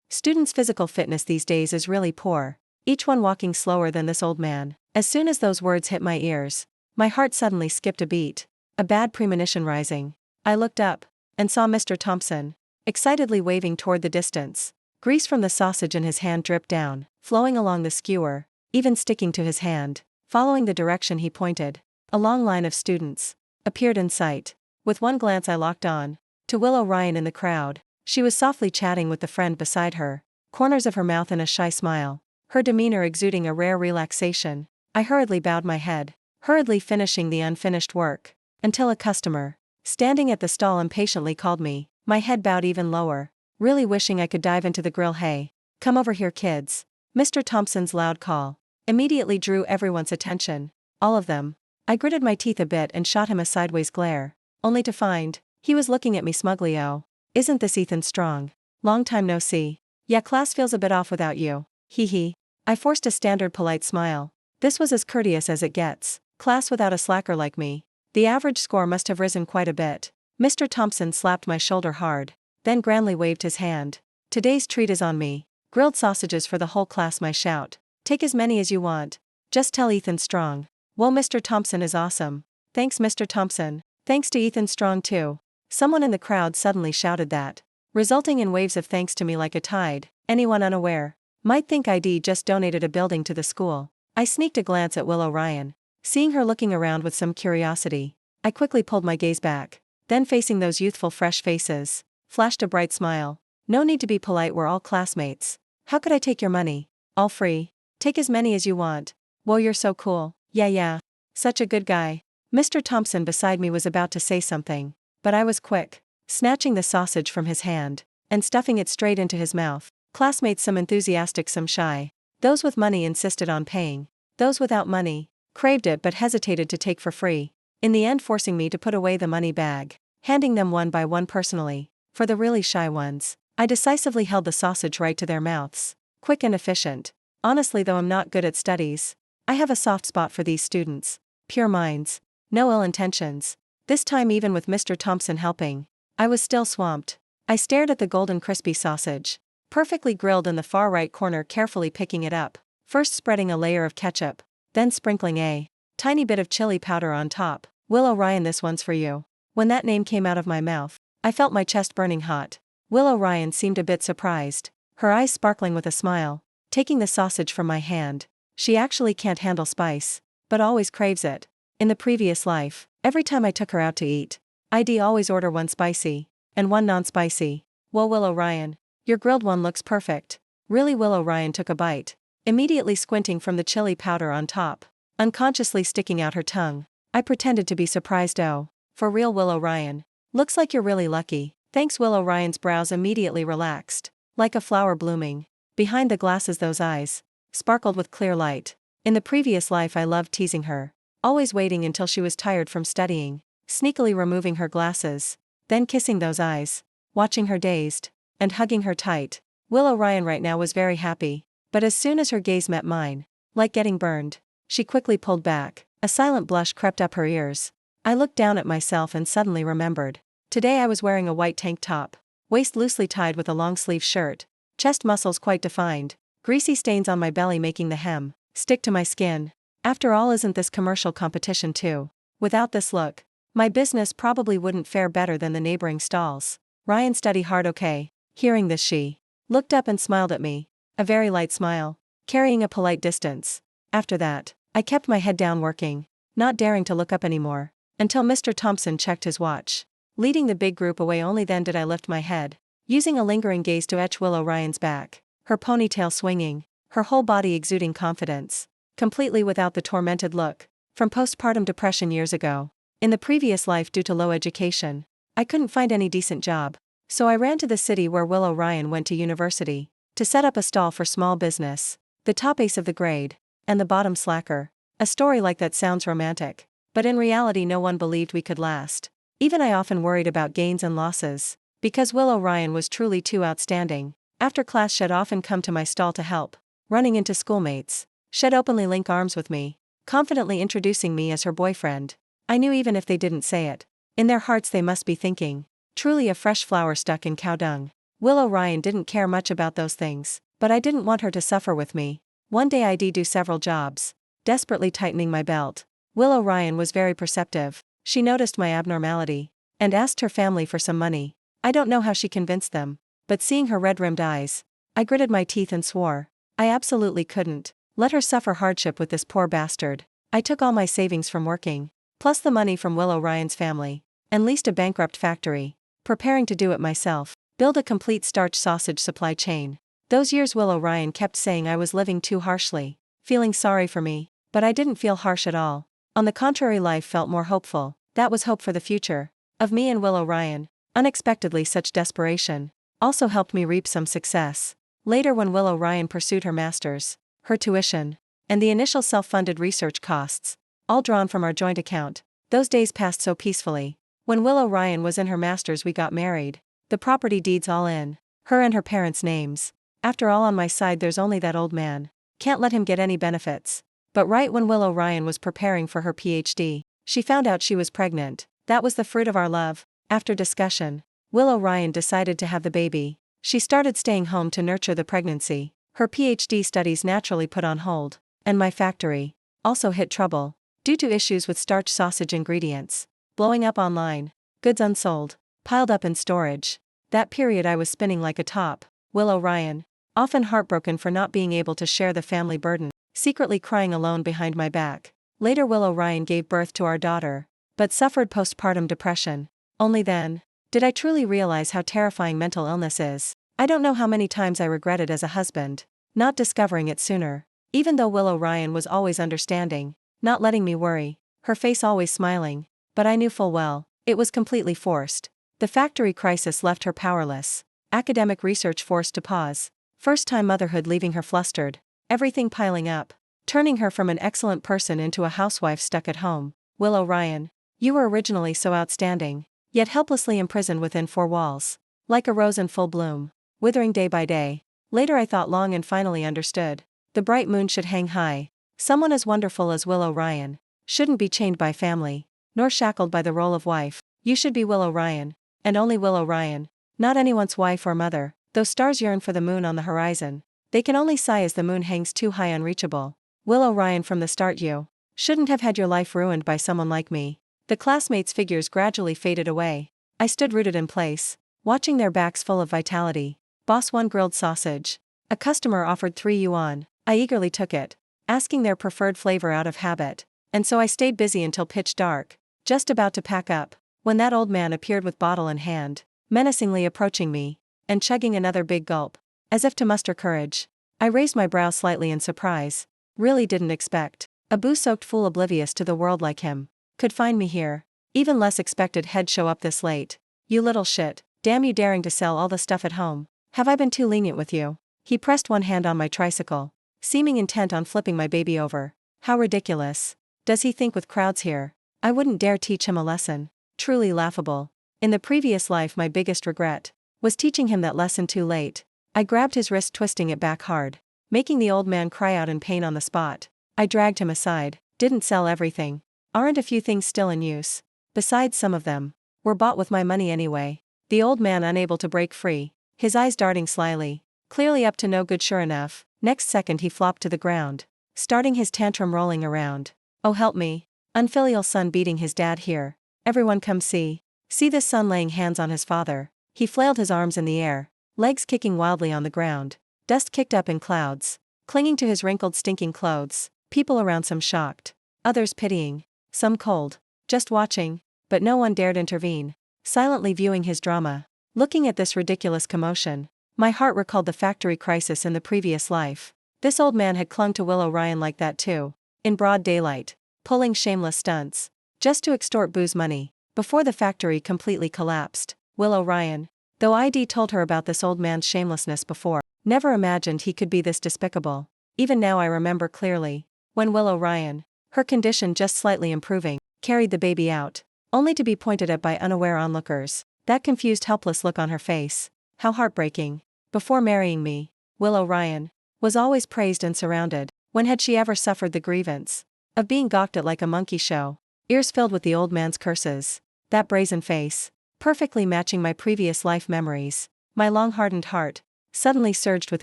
Students' physical fitness these days is really poor, each one walking slower than this old man. As soon as those words hit my ears, my heart suddenly skipped a beat, a bad premonition rising. I looked up, and saw Mr. Thompson, excitedly waving toward the distance. Grease from the sausage in his hand dripped down, flowing along the skewer, even sticking to his hand. Following the direction he pointed, a long line of students appeared in sight. With one glance I locked on to Willow Ryan in the crowd. She was softly chatting with the friend beside her, corners of her mouth in a shy smile, her demeanor exuding a rare relaxation. I hurriedly bowed my head, hurriedly finishing the unfinished work, until a customer, standing at the stall, impatiently called me. My head bowed even lower, really wishing I could dive into the grill. "Hey, come over here, kids." Mr. Thompson's loud call immediately drew everyone's attention, all of them. I gritted my teeth a bit and shot him a sideways glare, only to find he was looking at me smugly. "Oh, isn't this Ethan Strong? Long time no see." "Yeah, class feels a bit off without you." Hee hee. I forced a standard polite smile. This was as courteous as it gets. Class without a slacker like me. The average score must have risen quite a bit. Mr. Thompson slapped my shoulder hard, then grandly waved his hand. "Today's treat is on me. Grilled sausages for the whole class." My shout. "Take as many as you want. Just tell Ethan Strong." "Whoa, Mr. Thompson is awesome." "Thanks, Mr. Thompson." "Thanks to Ethan Strong too." Someone in the crowd suddenly shouted that, resulting in waves of thanks to me like a tide. Anyone unaware might think I'd just donated a building to the school. I sneaked a glance at Willow Ryan. Seeing her looking around with some curiosity, I quickly pulled my gaze back. Then, facing those youthful fresh faces, flashed a bright smile. "No need to be polite, we're all classmates. How could I take your money? All free. Take as many as you want." "Whoa, you're so cool." Yeah. Such a good guy." Mr. Thompson beside me was about to say something, but I was quick, snatching the sausage from his hand, and stuffing it straight into his mouth. Classmates, some enthusiastic, some shy. Those with money insisted on paying. Those without money craved it but hesitated to take for free, in the end forcing me to put away the money bag, handing them one by one personally. For the really shy ones, I decisively held the sausage right to their mouths. Quick and efficient. Honestly, though I'm not good at studies, I have a soft spot for these students. Pure minds. No ill intentions. This time, even with Mr. Thompson helping, I was still swamped. I stared at the golden crispy sausage, perfectly grilled in the far right corner, carefully picking it up, first spreading a layer of ketchup, then sprinkling a tiny bit of chili powder on top. Willow Ryan, this one's for you. When that name came out of my mouth, I felt my chest burning hot. Willow Ryan seemed a bit surprised, her eyes sparkling with a smile, taking the sausage from my hand. She actually can't handle spice, but always craves it. In the previous life, every time I took her out to eat, I'd always order one spicy and one non-spicy. Well, Willow Ryan, your grilled one looks perfect. Really? Willow Ryan took a bite, immediately squinting from the chili powder on top, unconsciously sticking out her tongue. I pretended to be surprised. Oh, for real, Willow Ryan? Looks like you're really lucky. Thanks. Willow Ryan's brows immediately relaxed, like a flower blooming. Behind the glasses, those eyes sparkled with clear light. In the previous life, I loved teasing her, always waiting until she was tired from studying, sneakily removing her glasses, then kissing those eyes, watching her dazed, and hugging her tight. Willow Ryan right now was very happy, but as soon as her gaze met mine, like getting burned, she quickly pulled back. A silent blush crept up her ears. I looked down at myself and suddenly remembered. Today I was wearing a white tank top, waist loosely tied with a long-sleeve shirt, chest muscles quite defined, greasy stains on my belly making the hem stick to my skin. After all, isn't this commercial competition too? Without this look, my business probably wouldn't fare better than the neighboring stalls. Ryan, study hard, okay? Hearing this, she looked up and smiled at me, a very light smile, carrying a polite distance. After that, I kept my head down working, not daring to look up anymore, until Mr. Thompson checked his watch, leading the big group away. Only then did I lift my head, using a lingering gaze to etch Willow Ryan's back, her ponytail swinging, her whole body exuding confidence, completely without the tormented look from postpartum depression years ago. In the previous life, due to low education, I couldn't find any decent job, so I ran to the city where Willow Ryan went to university, to set up a stall for small business. The top ace of the grade, and the bottom slacker. A story like that sounds romantic, but in reality no one believed we could last. Even I often worried about gains and losses, because Willow Ryan was truly too outstanding. After class, she'd often come to my stall to help, running into schoolmates. She'd openly link arms with me, confidently introducing me as her boyfriend. I knew even if they didn't say it, in their hearts they must be thinking, truly a fresh flower stuck in cow dung. Willow Ryan didn't care much about those things, but I didn't want her to suffer with me. One day I'd do several jobs, desperately tightening my belt. Willow Ryan was very perceptive. She noticed my abnormality, and asked her family for some money. I don't know how she convinced them, but seeing her red-rimmed eyes, I gritted my teeth and swore I absolutely couldn't let her suffer hardship with this poor bastard. I took all my savings from working, plus the money from Willow Ryan's family, and leased a bankrupt factory, preparing to do it myself, build a complete starch sausage supply chain. Those years Willow Ryan kept saying I was living too harshly, feeling sorry for me, but I didn't feel harsh at all. On the contrary, life felt more hopeful. That was hope for the future of me and Willow Ryan. Unexpectedly, such desperation also helped me reap some success. Later, when Willow Ryan pursued her master's, her tuition, and the initial self-funded research costs, all drawn from our joint account, those days passed so peacefully. When Willow Ryan was in her master's, we got married, the property deeds all in her and her parents' names. After all, on my side there's only that old man. Can't let him get any benefits. But right when Willow Ryan was preparing for her PhD, she found out she was pregnant. That was the fruit of our love. After discussion, Willow Ryan decided to have the baby. She started staying home to nurture the pregnancy. Her PhD studies naturally put on hold, and my factory also hit trouble due to issues with starch sausage ingredients blowing up online, goods unsold, piled up in storage. That period I was spinning like a top. Willow Ryan, often heartbroken for not being able to share the family burden, secretly crying alone behind my back. Later, Willow Ryan gave birth to our daughter, but suffered postpartum depression. Only then did I truly realize how terrifying mental illness is. I don't know how many times I regretted as a husband not discovering it sooner, even though Willow Ryan was always understanding, not letting me worry, her face always smiling, but I knew full well it was completely forced. The factory crisis left her powerless, academic research forced to pause, first-time motherhood leaving her flustered, everything piling up, turning her from an excellent person into a housewife stuck at home. Willow Ryan, you were originally so outstanding, yet helplessly imprisoned within four walls. Like a rose in full bloom, withering day by day. Later I thought long and finally understood. The bright moon should hang high. Someone as wonderful as Willow Ryan shouldn't be chained by family, nor shackled by the role of wife. You should be Willow Ryan, and only Willow Ryan, not anyone's wife or mother. Those stars yearn for the moon on the horizon. They can only sigh as the moon hangs too high unreachable. Willow Ryan, from the start you shouldn't have had your life ruined by someone like me. The classmates' figures gradually faded away. I stood rooted in place, watching their backs full of vitality. Boss 1 grilled sausage. A customer offered 3 yuan. I eagerly took it, asking their preferred flavor out of habit. And so I stayed busy until pitch dark, just about to pack up, when that old man appeared with bottle in hand, menacingly approaching me, and chugging another big gulp. As if to muster courage, I raised my brow slightly in surprise. Really didn't expect a booze-soaked fool oblivious to the world like him could find me here. Even less expected he'd show up this late. You little shit, damn you daring to sell all the stuff at home. Have I been too lenient with you? He pressed one hand on my tricycle, seeming intent on flipping my baby over. How ridiculous. Does he think with crowds here I wouldn't dare teach him a lesson? Truly laughable. In the previous life my biggest regret was teaching him that lesson too late. I grabbed his wrist, twisting it back hard, making the old man cry out in pain on the spot. I dragged him aside. Didn't sell everything. Aren't a few things still in use? Besides, some of them were bought with my money anyway. The old man unable to break free, his eyes darting slyly, clearly up to no good. Sure enough, next second he flopped to the ground, starting his tantrum, rolling around. Oh help me. Unfilial son beating his dad here. Everyone come see. See this son laying hands on his father. He flailed his arms in the air, legs kicking wildly on the ground. Dust kicked up in clouds, clinging to his wrinkled, stinking clothes. People around, some shocked, others pitying, some cold, just watching, but no one dared intervene, silently viewing his drama. Looking at this ridiculous commotion, my heart recalled the factory crisis in the previous life. This old man had clung to Willow Ryan like that too, in broad daylight, pulling shameless stunts, just to extort booze money, before the factory completely collapsed. Willow Ryan, though I'd told her about this old man's shamelessness before, never imagined he could be this despicable. Even now I remember clearly, when Willow Ryan, her condition just slightly improving, carried the baby out, only to be pointed at by unaware onlookers. That confused, helpless look on her face. How heartbreaking. Before marrying me, Willow Ryan was always praised and surrounded. When had she ever suffered the grievance of being gawked at like a monkey show? Ears filled with the old man's curses. That brazen face, perfectly matching my previous life memories. My long-hardened heart suddenly surged with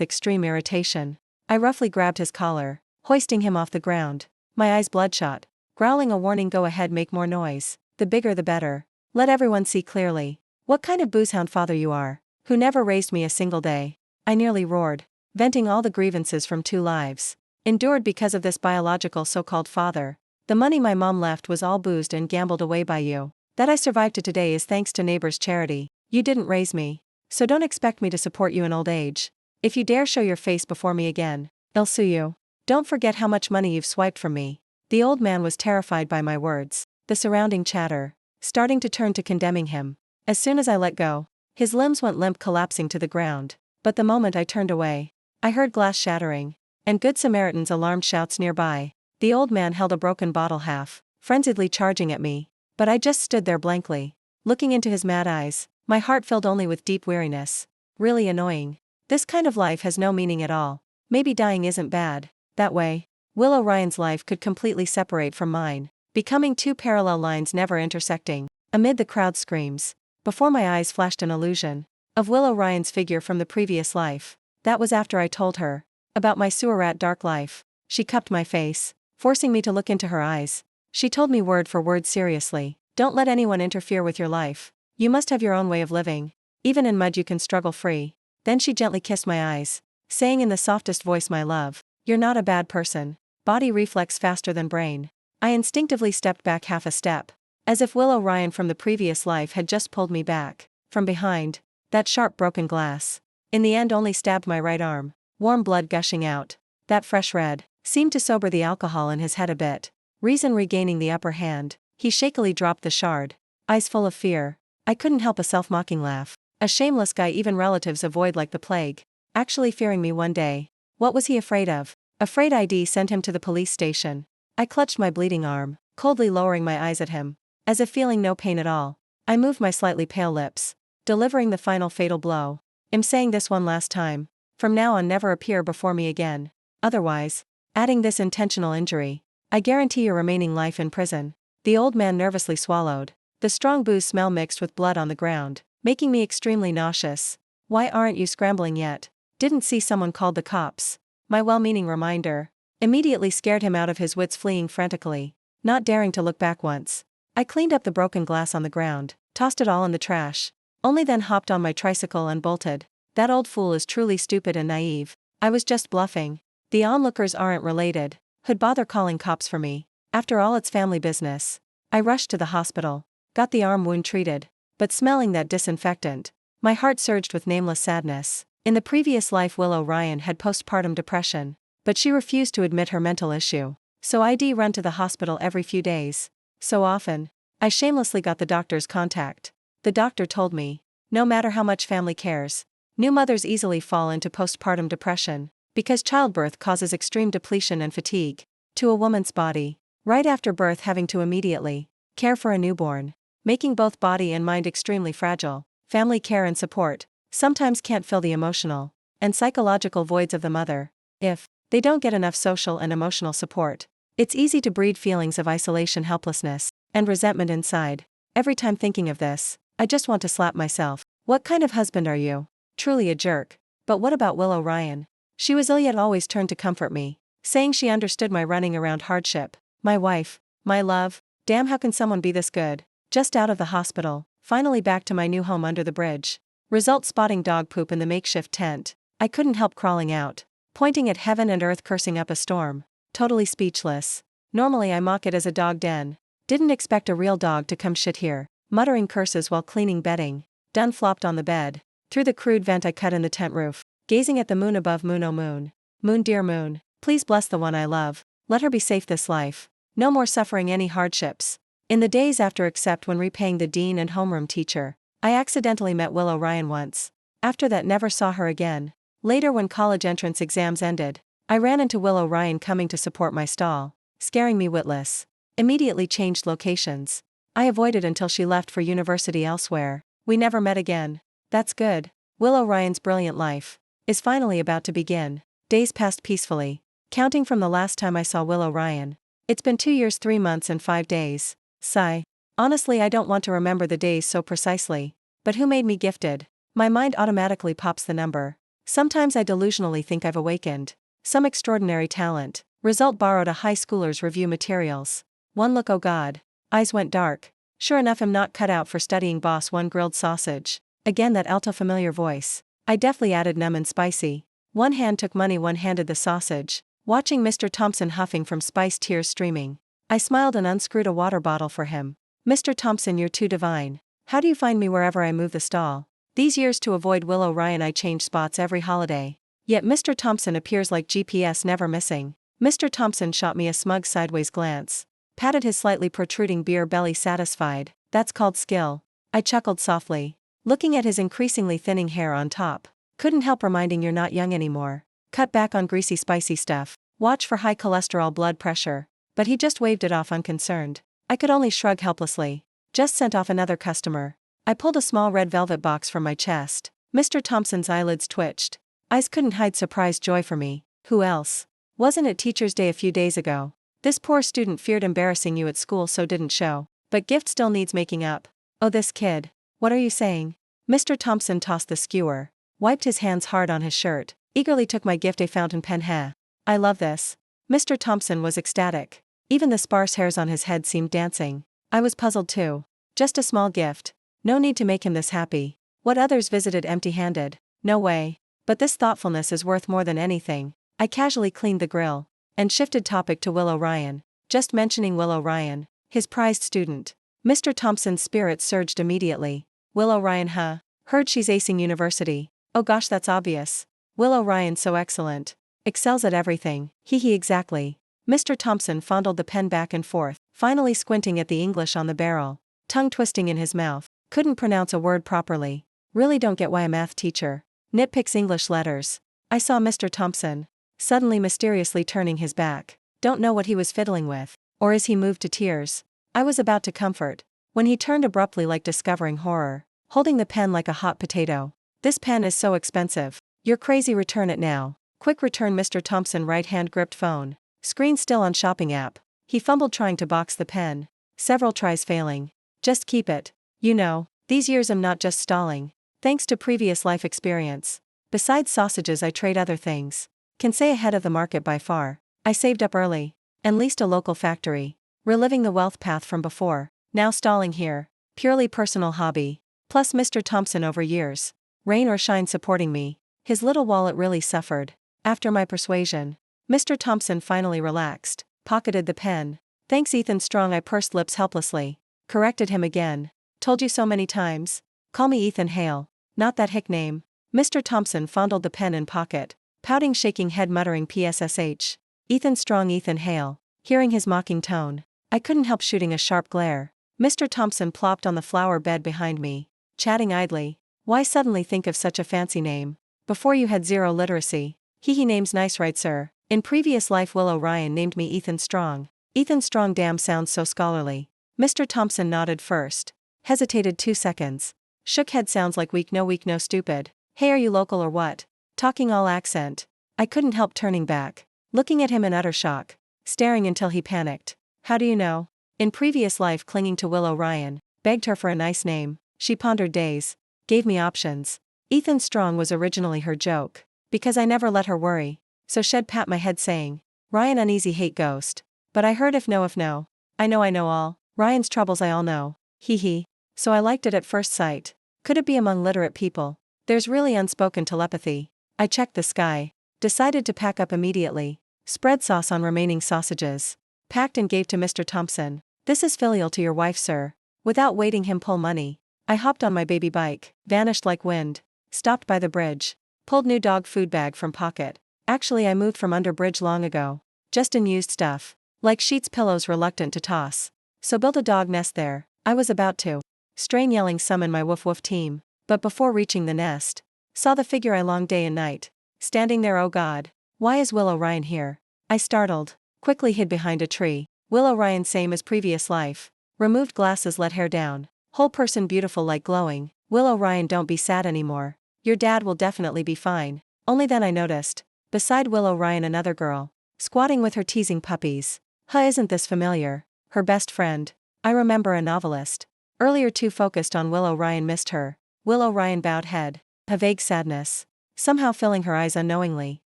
extreme irritation. I roughly grabbed his collar, hoisting him off the ground, my eyes bloodshot, growling a warning. Go ahead, make more noise. The bigger the better. Let everyone see clearly what kind of boozehound father you are, who never raised me a single day. I nearly roared, venting all the grievances from 2 lives endured because of this biological so-called father. The money my mom left was all boozed and gambled away by you. That I survived to today is thanks to neighbors' charity. You didn't raise me, so don't expect me to support you in old age. If you dare show your face before me again, I'll sue you. Don't forget how much money you've swiped from me. The old man was terrified by my words, the surrounding chatter starting to turn to condemning him. As soon as I let go, his limbs went limp, collapsing to the ground. But the moment I turned away, I heard glass shattering, and Good Samaritan's alarmed shouts nearby. The old man held a broken bottle, half frenziedly charging at me, but I just stood there blankly, looking into his mad eyes, my heart filled only with deep weariness. Really annoying. This kind of life has no meaning at all. Maybe dying isn't bad. That way, Willow Ryan's life could completely separate from mine, becoming 2 parallel lines never intersecting. Amid the crowd's screams, before my eyes flashed an illusion of Willow Ryan's figure from the previous life. That was after I told her about my sewer rat dark life. She cupped my face, forcing me to look into her eyes. She told me word for word seriously, don't let anyone interfere with your life. You must have your own way of living. Even in mud you can struggle free. Then she gently kissed my eyes, saying in the softest voice, my love, you're not a bad person. Body reflex faster than brain. I instinctively stepped back half a step, as if Willow Ryan from the previous life had just pulled me back. From behind, that sharp broken glass, in the end only stabbed my right arm, warm blood gushing out. That fresh red seemed to sober the alcohol in his head a bit. Reason regaining the upper hand, he shakily dropped the shard, eyes full of fear. I couldn't help a self-mocking laugh. A shameless guy even relatives avoid like the plague. Actually fearing me one day. What was he afraid of? Afraid ID sent him to the police station. I clutched my bleeding arm, coldly lowering my eyes at him. As if feeling no pain at all, I moved my slightly pale lips, delivering the final fatal blow. I'm saying this one last time. From now on, never appear before me again. Otherwise, adding this intentional injury, I guarantee your remaining life in prison. The old man nervously swallowed. The strong booze smell mixed with blood on the ground, making me extremely nauseous. Why aren't you scrambling yet? Didn't see someone called the cops. My well-meaning reminder immediately scared him out of his wits, fleeing frantically, not daring to look back once. I cleaned up the broken glass on the ground, tossed it all in the trash, only then hopped on my tricycle and bolted. That old fool is truly stupid and naive. I was just bluffing. The onlookers aren't related. Who'd bother calling cops for me? After all, it's family business. I rushed to the hospital, got the arm wound treated, but smelling that disinfectant, my heart surged with nameless sadness. In the previous life, Willow Ryan had postpartum depression, but she refused to admit her mental issue. So I'd run to the hospital every few days. So often, I shamelessly got the doctor's contact. The doctor told me, no matter how much family cares, new mothers easily fall into postpartum depression, because childbirth causes extreme depletion and fatigue to a woman's body, right after birth having to immediately care for a newborn, making both body and mind extremely fragile. Family care and support sometimes can't fill the emotional and psychological voids of the mother. If they don't get enough social and emotional support, it's easy to breed feelings of isolation, helplessness, and resentment inside. Every time thinking of this, I just want to slap myself. What kind of husband are you? Truly a jerk. But what about Willow Ryan? She was ill yet always turned to comfort me, saying she understood my running around hardship. My wife, my love, damn, how can someone be this good? Just out of the hospital, finally back to my new home under the bridge. Result: spotting dog poop in the makeshift tent. I couldn't help crawling out, pointing at heaven and earth, cursing up a storm. Totally speechless. Normally I mock it as a dog den. Didn't expect a real dog to come shit here. Muttering curses while cleaning bedding. Done, flopped on the bed. Through the crude vent I cut in the tent roof, gazing at the moon above. Moon, oh moon. Moon, dear moon, please bless the one I love. Let her be safe this life. No more suffering any hardships. In the days after, except when repaying the dean and homeroom teacher, I accidentally met Willow Ryan once. After that, never saw her again. Later, when college entrance exams ended, I ran into Willow Ryan coming to support my stall, scaring me witless. Immediately changed locations. I avoided until she left for university elsewhere. We never met again. That's good. Willow Ryan's brilliant life is finally about to begin. Days passed peacefully, counting from the last time I saw Willow Ryan. It's been 2 years, 3 months, and 5 days. Sigh. Honestly, I don't want to remember the days so precisely. But who made me gifted? My mind automatically pops the number. Sometimes I delusionally think I've awakened some extraordinary talent. Result: borrowed a high schooler's review materials. One look, oh god. Eyes went dark. Sure enough, I'm not cut out for studying. Boss 1 grilled sausage. Again that alto familiar voice. I deftly added numb and spicy. One hand took money, one handed the sausage. Watching Mr. Thompson huffing from spice, tears streaming, I smiled and unscrewed a water bottle for him. Mr. Thompson, you're too divine. How do you find me wherever I move the stall? These years, to avoid Willow Ryan, I change spots every holiday. Yet Mr. Thompson appears like GPS, never missing. Mr. Thompson shot me a smug sideways glance, patted his slightly protruding beer belly, satisfied. That's called skill. I chuckled softly, looking at his increasingly thinning hair on top. Couldn't help reminding, you're not young anymore. Cut back on greasy spicy stuff. Watch for high cholesterol, blood pressure. But he just waved it off unconcerned. I could only shrug helplessly. Just sent off another customer. I pulled a small red velvet box from my chest. Mr. Thompson's eyelids twitched. Eyes couldn't hide surprised joy for me. Who else? Wasn't it Teacher's Day a few days ago? This poor student feared embarrassing you at school, so didn't show. But gift still needs making up. Oh, this kid. What are you saying? Mr. Thompson tossed the skewer, wiped his hands hard on his shirt, eagerly took my gift, a fountain pen. Heh. I love this. Mr. Thompson was ecstatic. Even the sparse hairs on his head seemed dancing. I was puzzled too. Just a small gift. No need to make him this happy. What others visited empty-handed? No way. But this thoughtfulness is worth more than anything. I casually cleaned the grill and shifted topic to Willow Ryan. Just mentioning Willow Ryan, his prized student. Mr. Thompson's spirits surged immediately. Willow Ryan, huh? Heard she's acing university. Oh gosh, that's obvious. Willow Ryan's so excellent. Excels at everything. Hee, exactly. Mr. Thompson fondled the pen back and forth, finally squinting at the English on the barrel, tongue twisting in his mouth. Couldn't pronounce a word properly. Really don't get why a math teacher nitpicks English letters. I saw Mr. Thompson suddenly mysteriously turning his back. Don't know what he was fiddling with. Or is he moved to tears? I was about to comfort, when he turned abruptly like discovering horror, holding the pen like a hot potato. This pen is so expensive. You're crazy, return it now. Quick return. Mr. Thompson right hand gripped phone. Screen still on shopping app. He fumbled trying to box the pen. Several tries failing. Just keep it. You know, these years I'm not just stalling. Thanks to previous life experience. Besides sausages I trade other things. Can say ahead of the market by far. I saved up early. And leased a local factory. Reliving the wealth path from before. Now stalling here. Purely personal hobby. Plus Mr. Thompson over years. Rain or shine supporting me. His little wallet really suffered. After my persuasion. Mr. Thompson finally relaxed. Pocketed the pen. Thanks Ethan Strong. I pursed lips helplessly. Corrected him again. Told you so many times. Call me Ethan Hale. Not that hick name. Mr. Thompson fondled the pen in pocket. Pouting, shaking head, muttering PSSH. Ethan Strong, Ethan Hale. Hearing his mocking tone, I couldn't help shooting a sharp glare. Mr. Thompson plopped on the flower bed behind me, chatting idly. Why suddenly think of such a fancy name? Before you had zero literacy. He name's nice, right sir? In previous life Willow Ryan named me Ethan Strong. Ethan Strong, damn, sounds so scholarly. Mr. Thompson nodded first. Hesitated 2 seconds. Shook head, sounds like weak no stupid. Hey, are you local or what? Talking all accent. I couldn't help turning back. Looking at him in utter shock. Staring until he panicked. How do you know? In previous life clinging to Willow Ryan. Begged her for a nice name. She pondered days. Gave me options. Ethan Strong was originally her joke. Because I never let her worry. So shed pat my head saying. Ryan uneasy hate ghost. But I heard if no. I know all. Ryan's troubles I all know. Hee. So I liked it at first sight. Could it be among literate people? There's really unspoken telepathy. I checked the sky. Decided to pack up immediately. Spread sauce on remaining sausages. Packed and gave to Mr. Thompson. This is filial to your wife, sir. Without waiting him pull money. I hopped on my baby bike. Vanished like wind. Stopped by the bridge. Pulled new dog food bag from pocket. Actually I moved from under bridge long ago. Just unused stuff. Like sheets, pillows, reluctant to toss. So built a dog nest there. I was about to strain yelling summon my woof woof team. But before reaching the nest. Saw the figure I longed day and night. Standing there, oh God. Why is Willow Ryan here? I startled. Quickly hid behind a tree. Willow Ryan, same as previous life. Removed glasses, let hair down. Whole person beautiful like glowing. Willow Ryan, don't be sad anymore. Your dad will definitely be fine. Only then I noticed. Beside Willow Ryan another girl. Squatting with her teasing puppies. Isn't this familiar? Her best friend. I remember a novelist. Earlier too focused on Willow Ryan missed her. Willow Ryan bowed head. A vague sadness. Somehow filling her eyes unknowingly.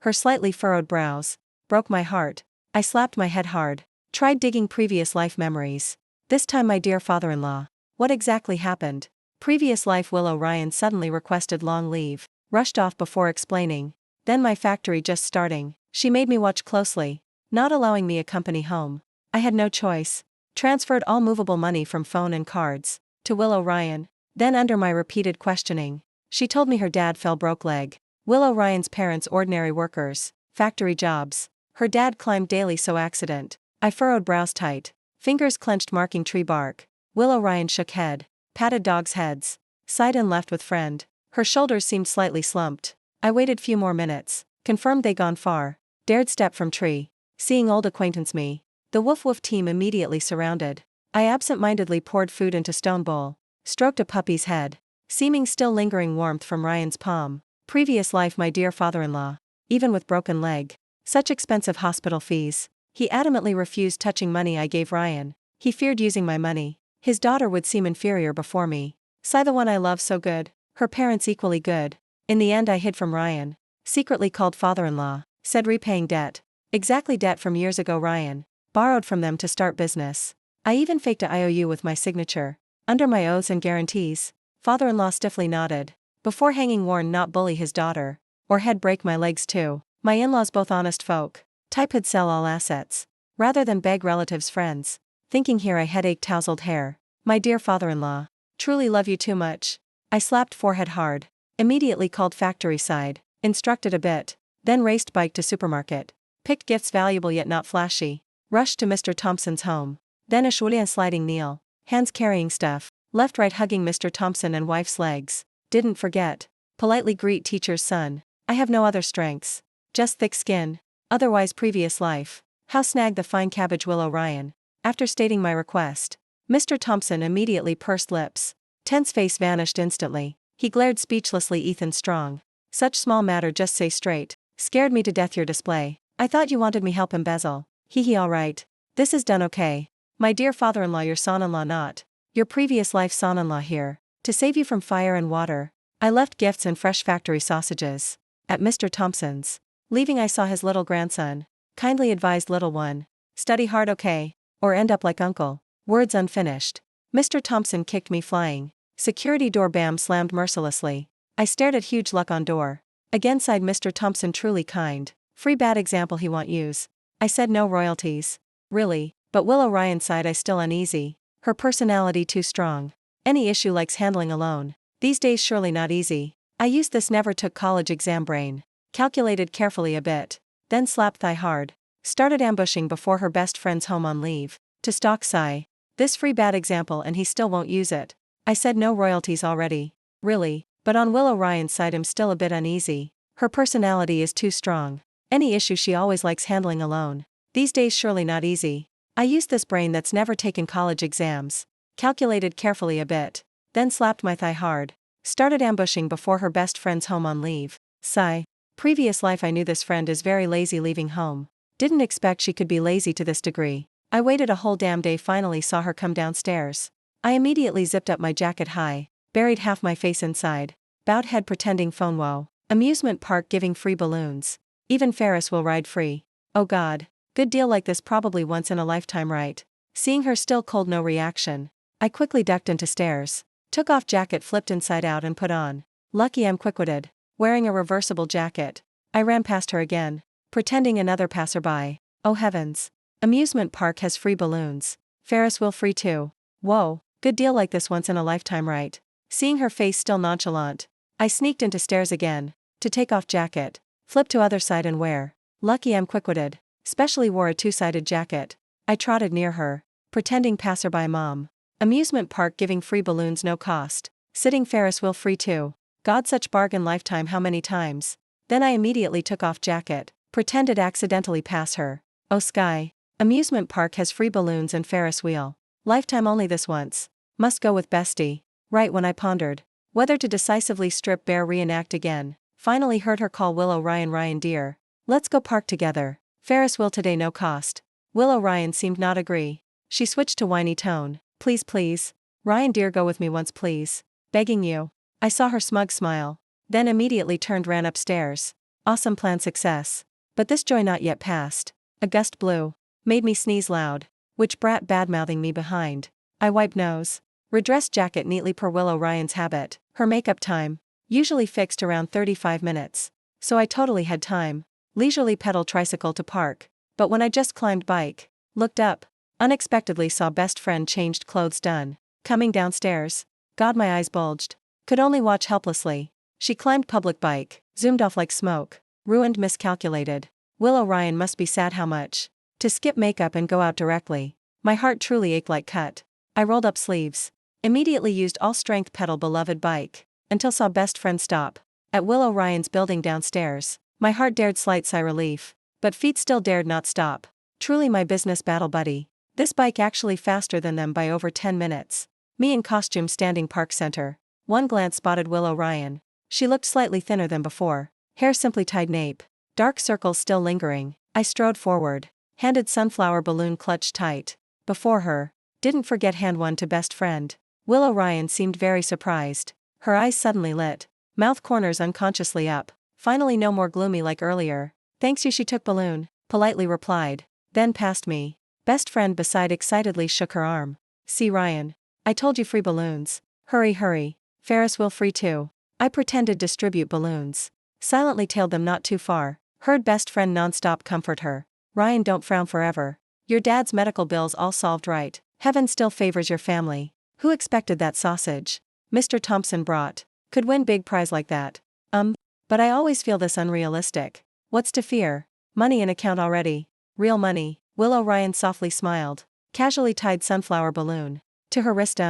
Her slightly furrowed brows. Broke my heart. I slapped my head hard. Tried digging previous life memories. This time my dear father-in-law. What exactly happened? Previous life Willow Ryan suddenly requested long leave. Rushed off before explaining. Then my factory just starting. She made me watch closely. Not allowing me a company home. I had no choice. Transferred all movable money from phone and cards. To Willow Ryan. Then under my repeated questioning. She told me her dad fell broke leg. Willow Ryan's parents ordinary workers. Factory jobs. Her dad climbed daily so accident. I furrowed brows tight. Fingers clenched marking tree bark. Willow Ryan shook head. Patted dogs' heads. Sighed and left with friend. Her shoulders seemed slightly slumped. I waited few more minutes. Confirmed they gone far. Dared step from tree. Seeing old acquaintance me. The woof woof team immediately surrounded. I absent-mindedly poured food into stone bowl. Stroked a puppy's head. Seeming still lingering warmth from Ryan's palm. Previous life my dear father-in-law. Even with broken leg. Such expensive hospital fees. He adamantly refused touching money I gave Ryan. He feared using my money. His daughter would seem inferior before me. Sigh, the one I love so good. Her parents equally good. In the end I hid from Ryan. Secretly called father-in-law. Said repaying debt. Exactly debt from years ago Ryan. Borrowed from them to start business. I even faked a IOU with my signature. Under my oaths and guarantees. Father-in-law stiffly nodded. Before hanging warned not bully his daughter. Or head break my legs too. My in-laws both honest folk. Type had sell all assets. Rather than beg relatives friends. Thinking here I headache tousled hair. My dear father-in-law. Truly love you too much. I slapped forehead hard. Immediately called factory side. Instructed a bit. Then raced bike to supermarket. Picked gifts valuable yet not flashy. Rushed to Mr. Thompson's home. Then a Shulian sliding kneel. Hands carrying stuff. Left right hugging Mr. Thompson and wife's legs. Didn't forget. Politely greet teacher's son. I have no other strengths. Just thick skin. Otherwise previous life. How snag the fine cabbage Willow Ryan. After stating my request, Mr. Thompson immediately pursed lips. Tense face vanished instantly. He glared speechlessly. Ethan Strong. Such small matter, just say straight. Scared me to death your display. I thought you wanted me help embezzle. Hee alright. This is done okay. My dear father-in-law, your son-in-law, not your previous life son-in-law here. To save you from fire and water, I left gifts and fresh factory sausages at Mr. Thompson's. Leaving I saw his little grandson. Kindly advised little one. Study hard, okay? Or end up like uncle. Words unfinished. Mr. Thompson kicked me flying. Security door bam slammed mercilessly. I stared at huge luck on door. Again sighed Mr. Thompson, truly kind. Free bad example he want use. I said no royalties. Really, but Willow Ryan sighed, I still uneasy. Her personality too strong. Any issue likes handling alone. These days surely not easy. I used this never took college exam brain. Calculated carefully a bit. Then slapped thigh hard. Started ambushing before her best friend's home on leave. To stalk sigh. This free bad example and he still won't use it. I said no royalties already. Really, but on Willow Ryan's side I'm still a bit uneasy. Her personality is too strong. Any issue she always likes handling alone. These days surely not easy. I used this brain that's never taken college exams. Calculated carefully a bit. Then slapped my thigh hard. Started ambushing before her best friend's home on leave. Sigh. Previous life I knew this friend is very lazy leaving home. Didn't expect she could be lazy to this degree. I waited a whole damn day, finally saw her come downstairs. I immediately zipped up my jacket high, buried half my face inside, bowed head pretending phone woe. Amusement park giving free balloons. Even Ferris will ride free. Oh god. Good deal like this probably once in a lifetime, right? Seeing her still cold, no reaction. I quickly ducked into stairs. Took off jacket, flipped inside out and put on. Lucky I'm quick-witted. Wearing a reversible jacket. I ran past her again, pretending another passerby. Oh heavens. Amusement park has free balloons. Ferris wheel free too. Whoa, good deal like this once in a lifetime, right? Seeing her face still nonchalant, I sneaked into stairs again, to take off jacket, flip to other side and wear. Lucky I'm quick-witted. Specially wore a two-sided jacket. I trotted near her, pretending passerby mom. Amusement park giving free balloons no cost. Sitting Ferris wheel free too. God, such bargain lifetime, how many times? Then I immediately took off jacket, pretended accidentally pass her. Oh sky. Amusement park has free balloons and Ferris wheel. Lifetime only this once. Must go with bestie. Right when I pondered whether to decisively strip bare reenact again, finally heard her call Willow Ryan, Ryan dear. Let's go park together. Ferris wheel today no cost. Willow Ryan seemed not agree. She switched to whiny tone. Please. Ryan dear, go with me once please. Begging you. I saw her smug smile. Then immediately turned, ran upstairs. Awesome plan success. But this joy not yet past. A gust blew. Made me sneeze loud. Which brat bad-mouthing me behind. I wiped nose. Redressed jacket neatly per Willow Ryan's habit. Her makeup time. Usually fixed around 35 minutes. So I totally had time. Leisurely pedal tricycle to park. But when I just climbed bike, looked up, unexpectedly saw best friend changed clothes done. Coming downstairs. God, my eyes bulged. Could only watch helplessly. She climbed public bike, zoomed off like smoke. Ruined, miscalculated. Willow Ryan must be sad how much. To skip makeup and go out directly. My heart truly ached like cut. I rolled up sleeves. Immediately used all strength pedal beloved bike. Until saw best friend stop. At Willow Ryan's building downstairs. My heart dared slight sigh relief. But feet still dared not stop. Truly my business battle buddy. This bike actually faster than them by over 10 minutes. Me in costume standing park center. One glance spotted Willow Ryan. She looked slightly thinner than before. Hair simply tied nape. Dark circles still lingering. I strode forward. Handed sunflower balloon clutched tight. Before her. Didn't forget hand one to best friend. Willow Ryan seemed very surprised. Her eyes suddenly lit. Mouth corners unconsciously up. Finally no more gloomy like earlier. Thanks you, she took balloon. Politely replied. Then passed me. Best friend beside excitedly shook her arm. See Ryan. I told you free balloons. Hurry. Ferris wheel free too. I pretended distribute balloons. Silently tailed them not too far. Heard best friend non-stop comfort her. Ryan, don't frown forever. Your dad's medical bills all solved right. Heaven still favors your family. Who expected that sausage? Mr. Thompson brought. Could win big prize like that. But I always feel this unrealistic. What's to fear? Money in account already. Real money. Willow Ryan softly smiled. Casually tied sunflower balloon to her wrist.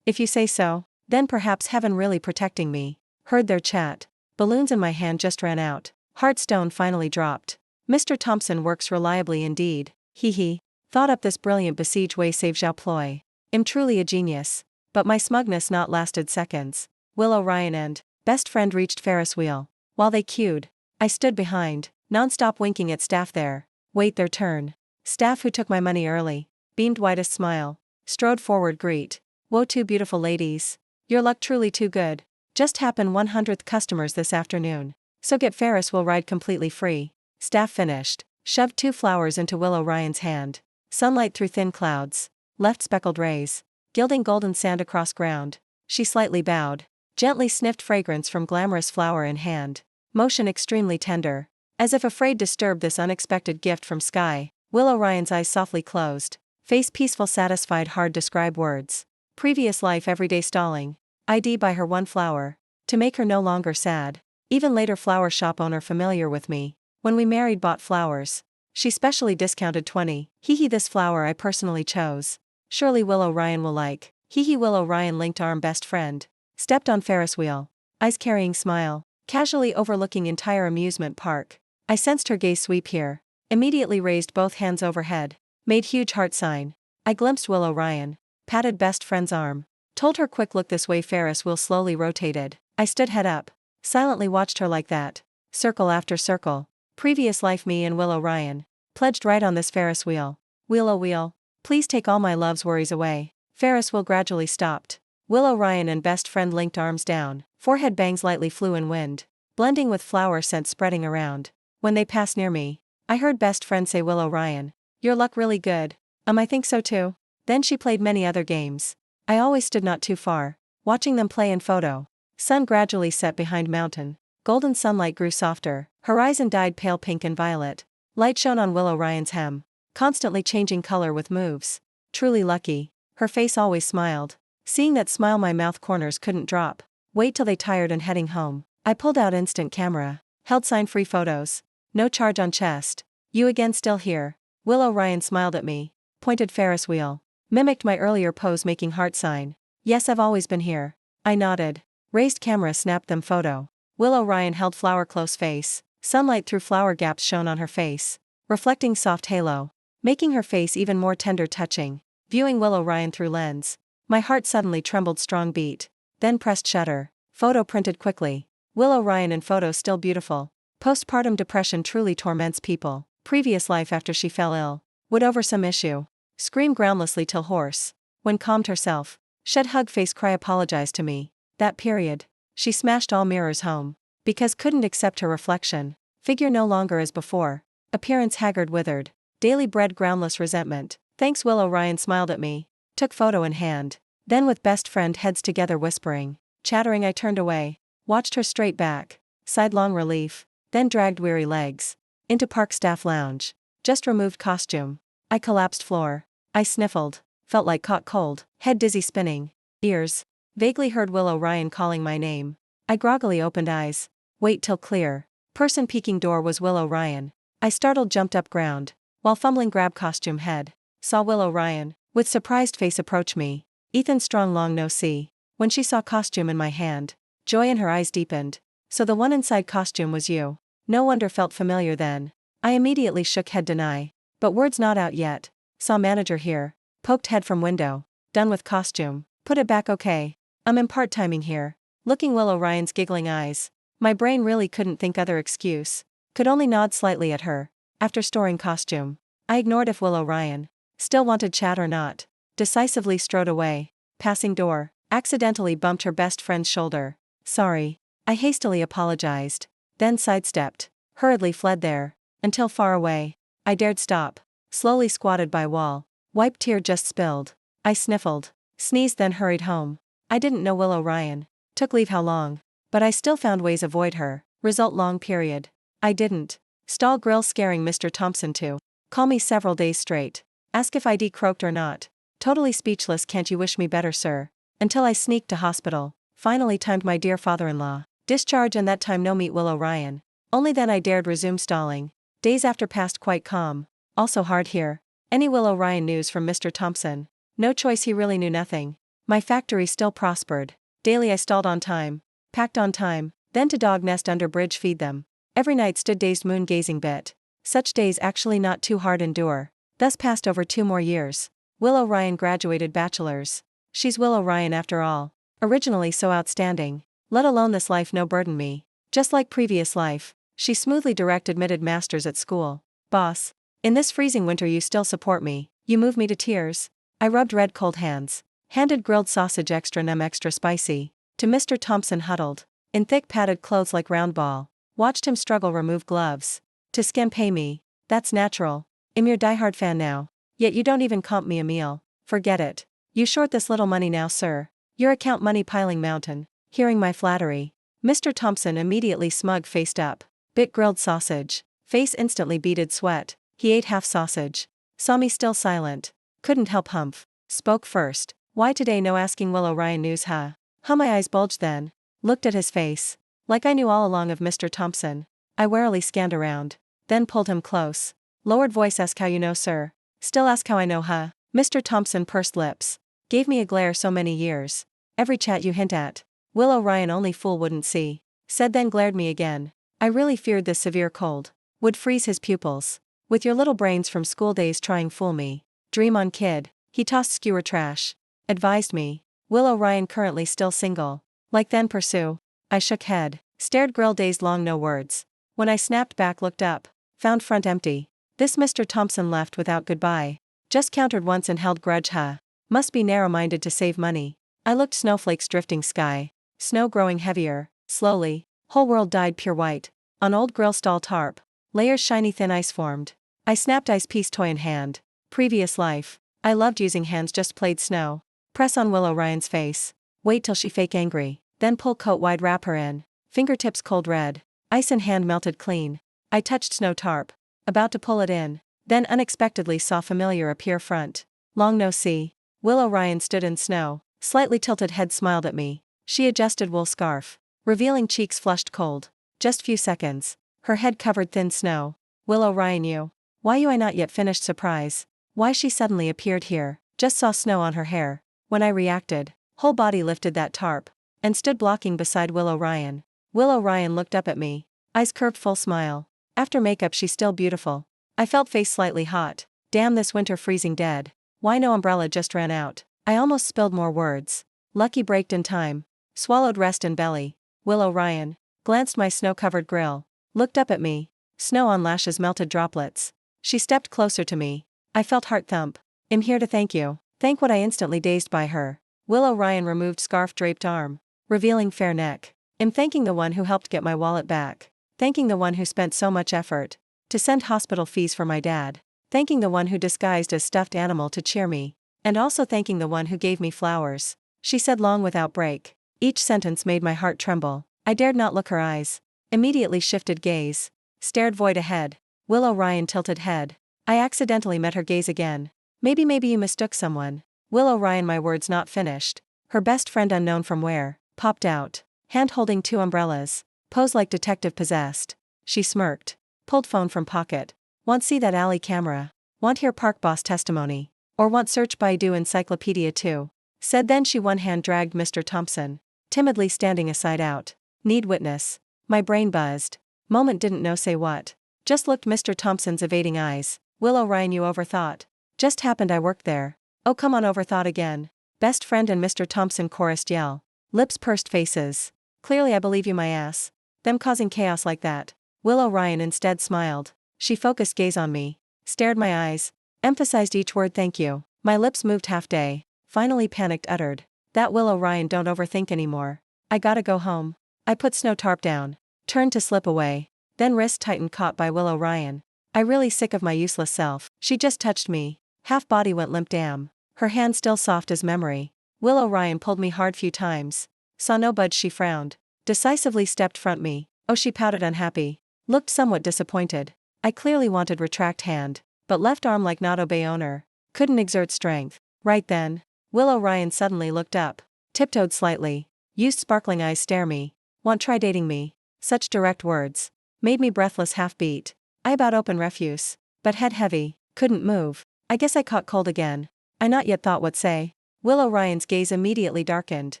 If you say so, then perhaps heaven really protecting me. Heard their chat. Balloons in my hand just ran out. Heartstone finally dropped. Mr. Thompson works reliably indeed. Hee hee. Thought up this brilliant besiege way save Zhao ploy. Am truly a genius. But my smugness not lasted seconds. Willow Ryan and best friend reached Ferris wheel. While they queued, I stood behind, non-stop winking at staff there. Wait their turn. Staff who took my money early, beamed widest smile, strode forward greet. Whoa, two beautiful ladies. Your luck truly too good. Just happen 100th customers this afternoon. So get Ferris wheel ride completely free. Staff finished, shoved 2 flowers into Willow Ryan's hand. Sunlight through thin clouds, left speckled rays, gilding golden sand across ground. She slightly bowed, gently sniffed fragrance from glamorous flower in hand. Motion extremely tender, as if afraid to disturb this unexpected gift from sky. Willow Ryan's eyes softly closed, face peaceful satisfied hard describe words. Previous life everyday stalling. ID buy her 1 flower, to make her no longer sad. Even later flower shop owner familiar with me. When we married bought flowers. She specially discounted 20. Hee hee, this flower I personally chose. Surely Willow Ryan will like. Hee hee, Willow Ryan linked arm best friend. Stepped on Ferris wheel. Eyes carrying smile. Casually overlooking entire amusement park. I sensed her gaze sweep here. Immediately raised both hands overhead. Made huge heart sign. I glimpsed Willow Ryan. Patted best friend's arm. Told her quick look this way. Ferris wheel slowly rotated. I stood head up. Silently watched her like that. Circle after circle. Previous life me and Willow Ryan. Pledged right on this Ferris wheel. Willow wheel. Please take all my love's worries away. Ferris wheel gradually stopped. Willow Ryan and best friend linked arms down. Forehead bangs lightly flew in wind. Blending with flower scent spreading around. When they passed near me, I heard best friend say, Willow Ryan, your luck really good. I think so too. Then she played many other games. I always stood not too far, watching them play in photo. Sun gradually set behind mountain. Golden sunlight grew softer. Horizon dyed pale pink and violet. Light shone on Willow Ryan's hem, constantly changing color with moves. Truly lucky. Her face always smiled. Seeing that smile my mouth corners couldn't drop. Wait till they tired and heading home. I pulled out instant camera. Held sign free photos. No charge on chest. You again still here. Willow Ryan smiled at me. Pointed Ferris wheel. Mimicked my earlier pose making heart sign. Yes, I've always been here. I nodded. Raised camera snapped them photo. Willow Ryan held flower close face. Sunlight through flower gaps shone on her face, reflecting soft halo, making her face even more tender touching. Viewing Willow Ryan through lens, my heart suddenly trembled strong beat, then pressed shutter. Photo printed quickly. Willow Ryan in photo still beautiful. Postpartum depression truly torments people. Previous life after she fell ill. Would over some issue. Scream groundlessly till hoarse. When calmed herself. Shed hug face cry apologized to me. That period. She smashed all mirrors home. Because couldn't accept her reflection. Figure no longer as before. Appearance haggard withered. Daily bread groundless resentment. Thanks Willow Ryan smiled at me. Took photo in hand. Then with best friend heads together whispering. Chattering I turned away. Watched her straight back. Sighed long relief. Then dragged weary legs. Into park staff lounge. Just removed costume. I collapsed floor. I sniffled. Felt like caught cold. Head dizzy spinning. Ears. Vaguely heard Willow Ryan calling my name. I groggily opened eyes. Wait till clear. Person peeking door was Willow Ryan. I startled jumped up ground. While fumbling grab costume head. Saw Willow Ryan, with surprised face approach me. Ethan strong long no see. When she saw costume in my hand. Joy in her eyes deepened. So the one inside costume was you. No wonder felt familiar then. I immediately shook head deny. But words not out yet. Saw manager here. Poked head from window. Done with costume. Put it back okay. I'm in part timing here. Looking Willow Ryan's giggling eyes. My brain really couldn't think other excuse. Could only nod slightly at her. After storing costume. I ignored if Willow Ryan still wanted chat or not. Decisively strode away. Passing door. Accidentally bumped her best friend's shoulder. Sorry. I hastily apologized. Then sidestepped. Hurriedly fled there. Until far away. I dared stop. Slowly squatted by wall. Wiped tear just spilled. I sniffled. Sneezed then hurried home. I didn't know Willow Ryan. Took leave how long. But I still found ways avoid her. Result long period. I didn't. Stall grill scaring Mr. Thompson to call me several days straight. Ask if ID croaked or not. Totally speechless can't you wish me better sir. Until I sneaked to hospital. Finally timed my dear father-in-law. Discharge and that time no meet Willow Ryan. Only then I dared resume stalling. Days after passed quite calm. Also hard here. Any Willow Ryan news from Mr. Thompson? No choice he really knew nothing. My factory still prospered. Daily I stalled on time. Packed on time. Then to dog nest under bridge feed them. Every night stood dazed moon gazing bit. Such days actually not too hard endure. Thus passed over 2 more years. Willow Ryan graduated bachelor's. She's Willow Ryan after all. Originally so outstanding. Let alone this life no burden me. Just like previous life, she smoothly direct admitted masters at school. Boss. In this freezing winter you still support me. You move me to tears. I rubbed red cold hands. Handed grilled sausage extra numb extra spicy. To Mr. Thompson huddled. In thick padded clothes like round ball. Watched him struggle remove gloves. To skim pay me. That's natural. I'm your diehard fan now. Yet you don't even comp me a meal. Forget it. You short this little money now sir. Your account money piling mountain. Hearing my flattery. Mr. Thompson immediately smug-faced up. Bit grilled sausage. Face instantly beaded sweat. He ate half sausage. Saw me still silent. Couldn't help humph. Spoke first. Why today no asking Willow Ryan news huh? How my eyes bulged then. Looked at his face. Like I knew all along of Mr. Thompson. I warily scanned around. Then pulled him close. Lowered voice ask how you know sir. Still ask how I know huh? Mr. Thompson pursed lips. Gave me a glare so many years. Every chat you hint at. Willow Ryan only fool wouldn't see. Said then glared me again. I really feared this severe cold would freeze his pupils. With your little brains from school days trying fool me. Dream on kid. He tossed skewer trash. Advised me. Willow Ryan currently still single. Like then pursue. I shook head. Stared grill dazed long no words. When I snapped back looked up. Found front empty. This Mr. Thompson left without goodbye. Just countered once and held grudge huh. Must be narrow-minded to save money. I looked snowflakes drifting sky. Snow growing heavier. Slowly. Whole world dyed pure white. On old grill stall tarp. Layers shiny thin ice formed. I snapped ice piece toy in hand. Previous life. I loved using hands just played snow. Press on Willow Ryan's face. Wait till she fake angry. Then pull coat wide wrap her in. Fingertips cold red. Ice in hand melted clean. I touched snow tarp. About to pull it in. Then unexpectedly saw familiar appear front. Long no see. Willow Ryan stood in snow. Slightly tilted head smiled at me. She adjusted wool scarf. Revealing cheeks flushed cold. Just few seconds. Her head covered thin snow. Willow Ryan you. Why you I not yet finished surprise. Why she suddenly appeared here. Just saw snow on her hair. When I reacted. Whole body lifted that tarp. And stood blocking beside Willow Ryan. Willow Ryan looked up at me. Eyes curved full smile. After makeup she's still beautiful. I felt face slightly hot. Damn this winter freezing dead. Why no umbrella just ran out. I almost spilled more words. Lucky braked in time. Swallowed rest in belly. Willow Ryan. Glanced my snow-covered grill. Looked up at me. Snow on lashes melted droplets. She stepped closer to me. I felt heart thump. I'm here to thank you. Thank what I instantly dazed by her. Willow Ryan removed scarf draped arm. Revealing fair neck. I'm thanking the one who helped get my wallet back. Thanking the one who spent so much effort. To send hospital fees for my dad. Thanking the one who disguised as stuffed animal to cheer me. And also thanking the one who gave me flowers. She said long without break. Each sentence made my heart tremble. I dared not look her eyes. Immediately shifted gaze. Stared void ahead. Willow Ryan tilted head. I accidentally met her gaze again. Maybe you mistook someone. Willow Ryan my words not finished. Her best friend unknown from where. Popped out. Hand holding 2 umbrellas. Pose like detective possessed. She smirked. Pulled phone from pocket. Want see that alley camera. Want hear park boss testimony. Or want search Baidu encyclopedia too. Said then she one hand dragged Mr. Thompson. Timidly standing aside out. Need witness. My brain buzzed. Moment didn't know say what. Just looked Mr. Thompson's evading eyes. Willow Ryan you overthought. Just happened I worked there. Oh come on overthought again. Best friend and Mr. Thompson chorused yell. Lips pursed faces. Clearly I believe you my ass. Them causing chaos like that. Willow Ryan instead smiled. She focused gaze on me. Stared my eyes. Emphasized each word thank you. My lips moved half day. Finally panicked uttered. That Willow Ryan don't overthink anymore. I gotta go home. I put snow tarp down. Turned to slip away. Then wrist tightened caught by Willow Ryan. I really sick of my useless self. She just touched me. Half body went limp damn. Her hand still soft as memory. Willow Ryan pulled me hard few times. Saw no budge she frowned. Decisively stepped front me. Oh she pouted unhappy. Looked somewhat disappointed. I clearly wanted retract hand. But left arm like not obey owner. Couldn't exert strength. Right then. Willow Ryan suddenly looked up. Tiptoed slightly. Used sparkling eyes stare me. Want try dating me. Such direct words. Made me breathless half beat. I about open refuse. But head heavy. Couldn't move. I guess I caught cold again. I not yet thought what say. Willow Ryan's gaze immediately darkened.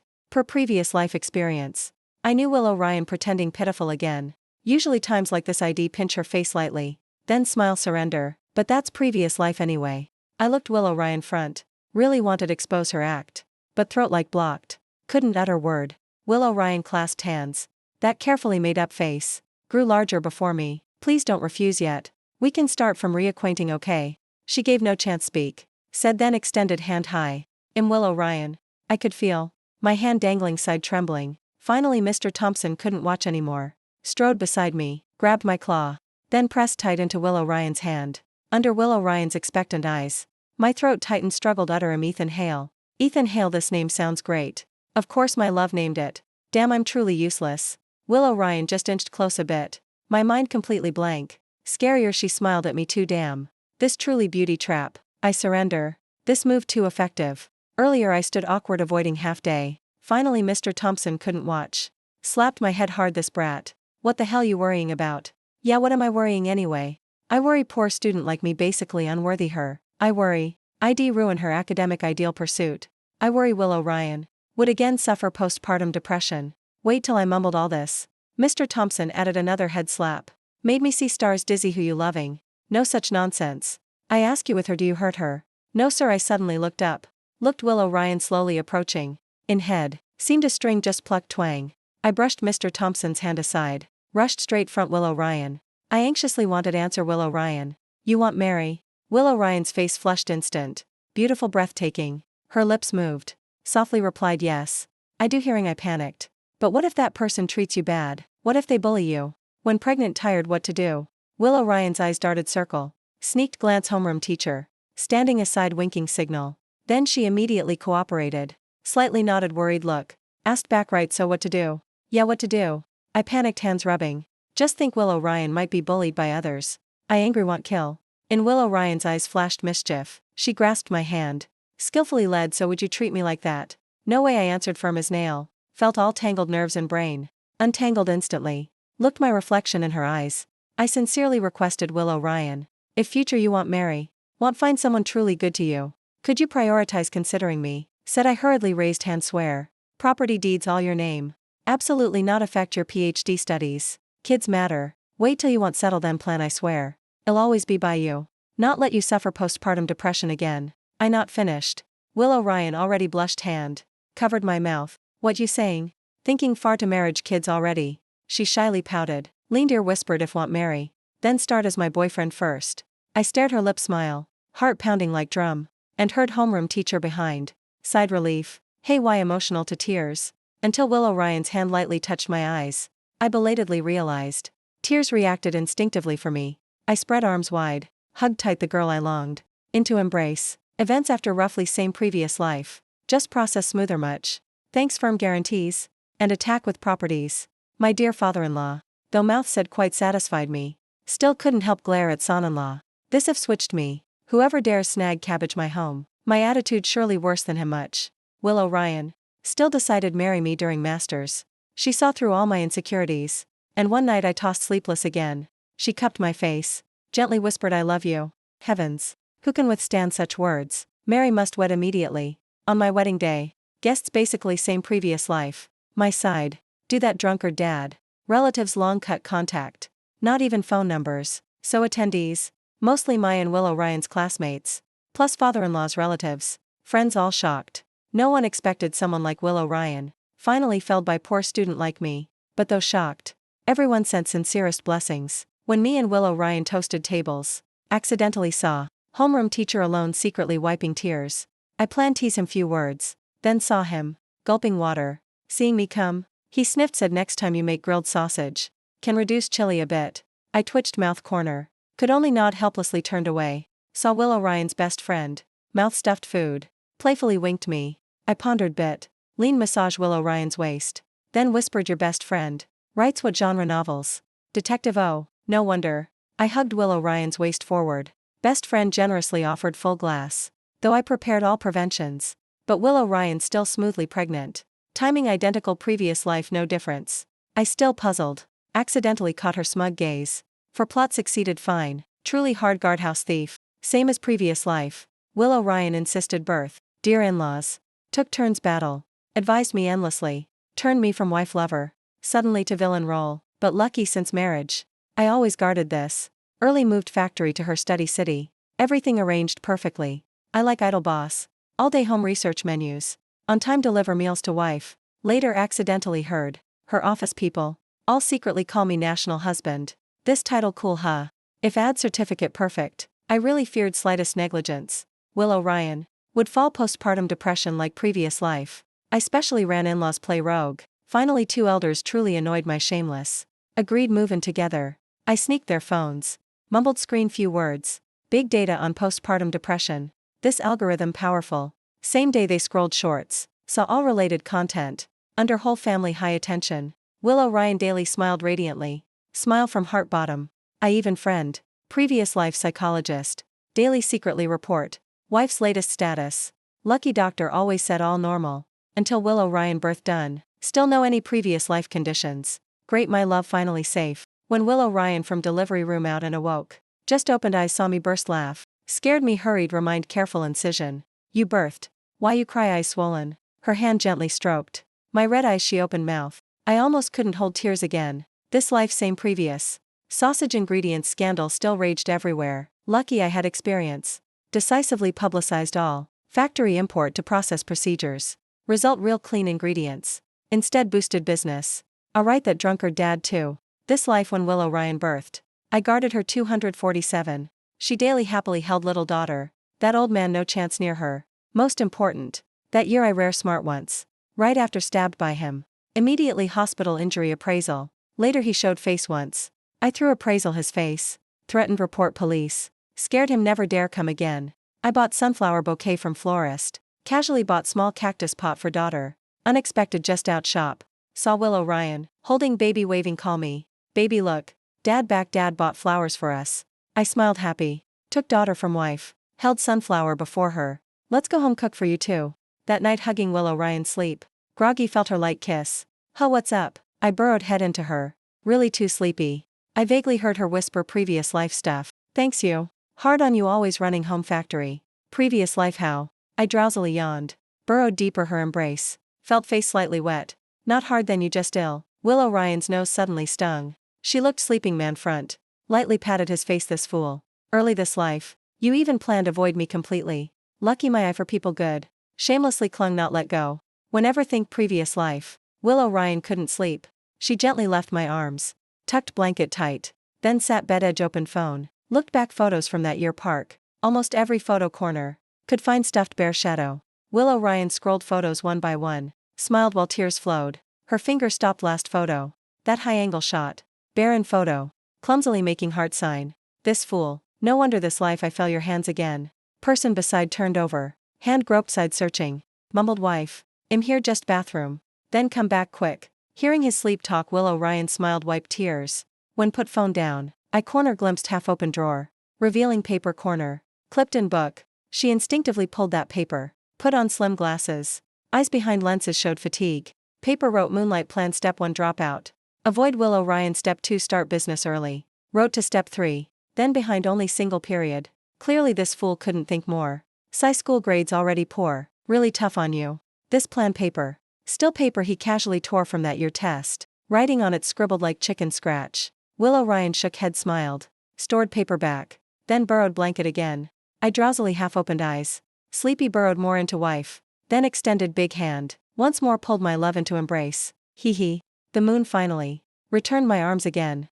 Per previous life experience. I knew Willow Ryan pretending pitiful again. Usually times like this I'd pinch her face lightly. then smile surrender, but that's previous life anyway. I looked Willow Ryan front. Really wanted expose her act. But throat like blocked. Couldn't utter word. Willow Ryan clasped hands. That carefully made up face grew larger before me. Please don't refuse yet. We can start from reacquainting, okay? She gave no chance speak. Said then extended hand high. Willow Ryan. I could feel my hand dangling side trembling. Finally Mr. Thompson couldn't watch anymore. Strode beside me, grabbed my claw. Then pressed tight into Willow Ryan's hand. Under Willow Ryan's expectant eyes. My throat tightened, struggled utter Ethan Hale. Ethan Hale, this name sounds great. Of course my love named it. Damn, I'm truly useless. Willow Ryan just inched close a bit. My mind completely blank. Scarier, she smiled at me too. Damn. This truly beauty trap. I surrender. This move too effective. Earlier I stood awkward avoiding half day. Finally Mr. Thompson couldn't watch. Slapped my head hard. This brat. What the hell you worrying about? Yeah, what am I worrying anyway? I worry poor student like me, basically unworthy her. I worry I'd ruin her academic ideal pursuit. I worry Willow Ryan would again suffer postpartum depression. Wait till I mumbled all this. Mr. Thompson added another head slap. Made me see stars dizzy. Who you loving? No such nonsense. I ask you with her, do you hurt her? No sir. I suddenly looked up. Looked Willow Ryan slowly approaching. In head. Seemed a string just plucked twang. I brushed Mr. Thompson's hand aside. Rushed straight front Willow Ryan. I anxiously wanted answer. Willow Ryan. You want Mary? Willow Ryan's face flushed instant. Beautiful, breathtaking. Her lips moved. Softly replied yes. I do. Hearing I panicked. But what if that person treats you bad? What if they bully you? When pregnant, tired, what to do? Willow Ryan's eyes darted circle. Sneaked glance homeroom teacher. Standing aside winking signal. Then she immediately cooperated. Slightly nodded worried look. Asked back right, so what to do? Yeah, what to do? I panicked, hands rubbing. Just think Willow Ryan might be bullied by others. I angry want kill. In Willow Ryan's eyes flashed mischief. She grasped my hand. Skillfully led. So would you treat me like that? No way, I answered firm as nail. Felt all tangled nerves and brain. Untangled instantly. Looked my reflection in her eyes. I sincerely requested Willow Ryan. If future you want Mary. Want find someone truly good to you. Could you prioritize considering me? Said I hurriedly raised hand. Swear. Property deeds all your name. Absolutely not affect your PhD studies. Kids matter. Wait till you want settle then plan. I swear. I'll always be by you. Not let you suffer postpartum depression again. I not finished. Willow Ryan already blushed hand. Covered my mouth. What you saying? Thinking far to marriage kids already. She shyly pouted. Leaned ear whispered if want Mary. Then start as my boyfriend first. I stared her lip smile. Heart pounding like drum. And heard homeroom teacher behind. Sighed relief. Hey, why emotional to tears? Until Willow Ryan's hand lightly touched my eyes. I belatedly realized. Tears reacted instinctively for me. I spread arms wide. Hugged tight the girl I longed. Into embrace. Events after roughly same previous life. Just process smoother much. Thanks firm guarantees. And attack with properties. My dear father-in-law. Though mouth said quite satisfied me. Still couldn't help glare at son-in-law. This if switched me. Whoever dares snag cabbage my home. My attitude surely worse than him much. Willow Ryan. Still decided marry me during masters. She saw through all my insecurities. And one night I tossed sleepless again. She cupped my face. Gently whispered I love you. Heavens. Who can withstand such words? Mary must wed immediately. On my wedding day. Guests basically same previous life. My side. Do that drunkard dad. Relatives long cut contact. Not even phone numbers. So attendees. Mostly my and Willow Ryan's classmates. Plus father-in-law's relatives. Friends all shocked. No one expected someone like Willow Ryan. Finally felled by poor student like me. But though shocked. Everyone sent sincerest blessings. When me and Willow Ryan toasted tables. Accidentally saw. Homeroom teacher alone secretly wiping tears. I planned tease him few words. Then saw him. Gulping water. Seeing me come. He sniffed said next time you make grilled sausage. Can reduce chili a bit. I twitched mouth corner. Could only nod helplessly turned away. Saw Willow Ryan's best friend. Mouth stuffed food. Playfully winked me. I pondered bit. Lean massage Willow Ryan's waist. Then whispered your best friend. Writes what genre novels? Detective O. No wonder. I hugged Willow Ryan's waist forward. Best friend generously offered full glass. Though I prepared all preventions. But Willow Ryan still smoothly pregnant. Timing identical previous life no difference. I still puzzled. Accidentally caught her smug gaze. For plot succeeded fine. Truly hard guardhouse thief. Same as previous life. Willow Ryan insisted birth. Dear in-laws. Took turns battle. Advised me endlessly. Turned me from wife lover. Suddenly to villain role. But lucky since marriage. I always guarded this. Early moved factory to her study city. Everything arranged perfectly. I like idle boss. All day home research menus. On time deliver meals to wife. Later accidentally heard. Her office people. All secretly call me national husband. This title cool huh? If ad certificate perfect. I really feared slightest negligence. Willow Ryan. Would fall postpartum depression like previous life. I specially ran in-laws play rogue. Finally 2 elders truly annoyed my shameless. Agreed move in together. I sneaked their phones. Mumbled screen few words. Big data on postpartum depression. This algorithm powerful. Same day they scrolled shorts. Saw all related content. Under whole family high attention. Willow Ryan daily smiled radiantly. Smile from heart bottom. I even friend. Previous life psychologist. Daily secretly report. Wife's latest status. Lucky doctor always said all normal. Until Willow Ryan birth done. Still no any previous life conditions. Great my love finally safe. When Willow Ryan from delivery room out and awoke. Just opened eyes saw me burst laugh. Scared me hurried remind careful incision. You birthed. Why you cry eyes swollen. Her hand gently stroked. My red eyes she opened mouth. I almost couldn't hold tears again. This life same previous. Sausage ingredients scandal still raged everywhere. Lucky I had experience. Decisively publicized all. Factory import to process procedures. Result real clean ingredients. Instead boosted business. Alright that drunkard dad too. This life when Willow Ryan birthed. I guarded her 247. She daily happily held little daughter. That old man no chance near her. Most important. That year I rare smart once. Right after stabbed by him. Immediately hospital injury appraisal. Later he showed face once. I threw appraisal his face. Threatened report police. Scared him never dare come again. I bought sunflower bouquet from florist. Casually bought small cactus pot for daughter. Unexpected just out shop. Saw Willow Ryan. Holding baby waving call me. Baby look. Dad back dad bought flowers for us. I smiled happy. Took daughter from wife. Held sunflower before her. Let's go home cook for you too. That night hugging Willow Ryan sleep. Groggy felt her light kiss. Huh what's up? I burrowed head into her. Really too sleepy. I vaguely heard her whisper previous life stuff. Thanks you. Hard on you always running home factory. Previous life how? I drowsily yawned. Burrowed deeper her embrace. Felt face slightly wet. Not hard then you just ill. Willow Ryan's nose suddenly stung. She looked sleeping man front. Lightly patted his face this fool. Early this life. You even planned avoid me completely. Lucky my eye for people good. Shamelessly clung not let go. Whenever think previous life. Willow Ryan couldn't sleep. She gently left my arms. Tucked blanket tight. Then sat bed edge open phone. Looked back photos from that year park. Almost every photo corner. Could find stuffed bear shadow. Willow Ryan scrolled photos one by one. Smiled while tears flowed. Her finger stopped last photo. That high angle shot. Barren photo. Clumsily making heart sign. This fool. No wonder this life I fell your hands again. Person beside turned over. Hand groped side searching. Mumbled wife. Am here just bathroom. Then come back quick. Hearing his sleep talk Willow Ryan smiled wiped tears. When put phone down. I corner glimpsed half open drawer. Revealing paper corner. Clipped in book. She instinctively pulled that paper. Put on slim glasses. Eyes behind lenses showed fatigue. Paper wrote moonlight plan step 1 dropout. Avoid Willow Ryan step 2 start business early. Wrote to step 3. Then behind only single period. Clearly this fool couldn't think more. Sci school grades already poor. Really tough on you. This plan paper. Still paper he casually tore from that year test. Writing on it scribbled like chicken scratch. Willow Ryan shook head smiled. Stored paper back. Then burrowed blanket again. I drowsily half opened eyes. Sleepy burrowed more into wife. Then extended big hand. Once more pulled my love into embrace. Hee hee. The moon finally. Returned my arms again.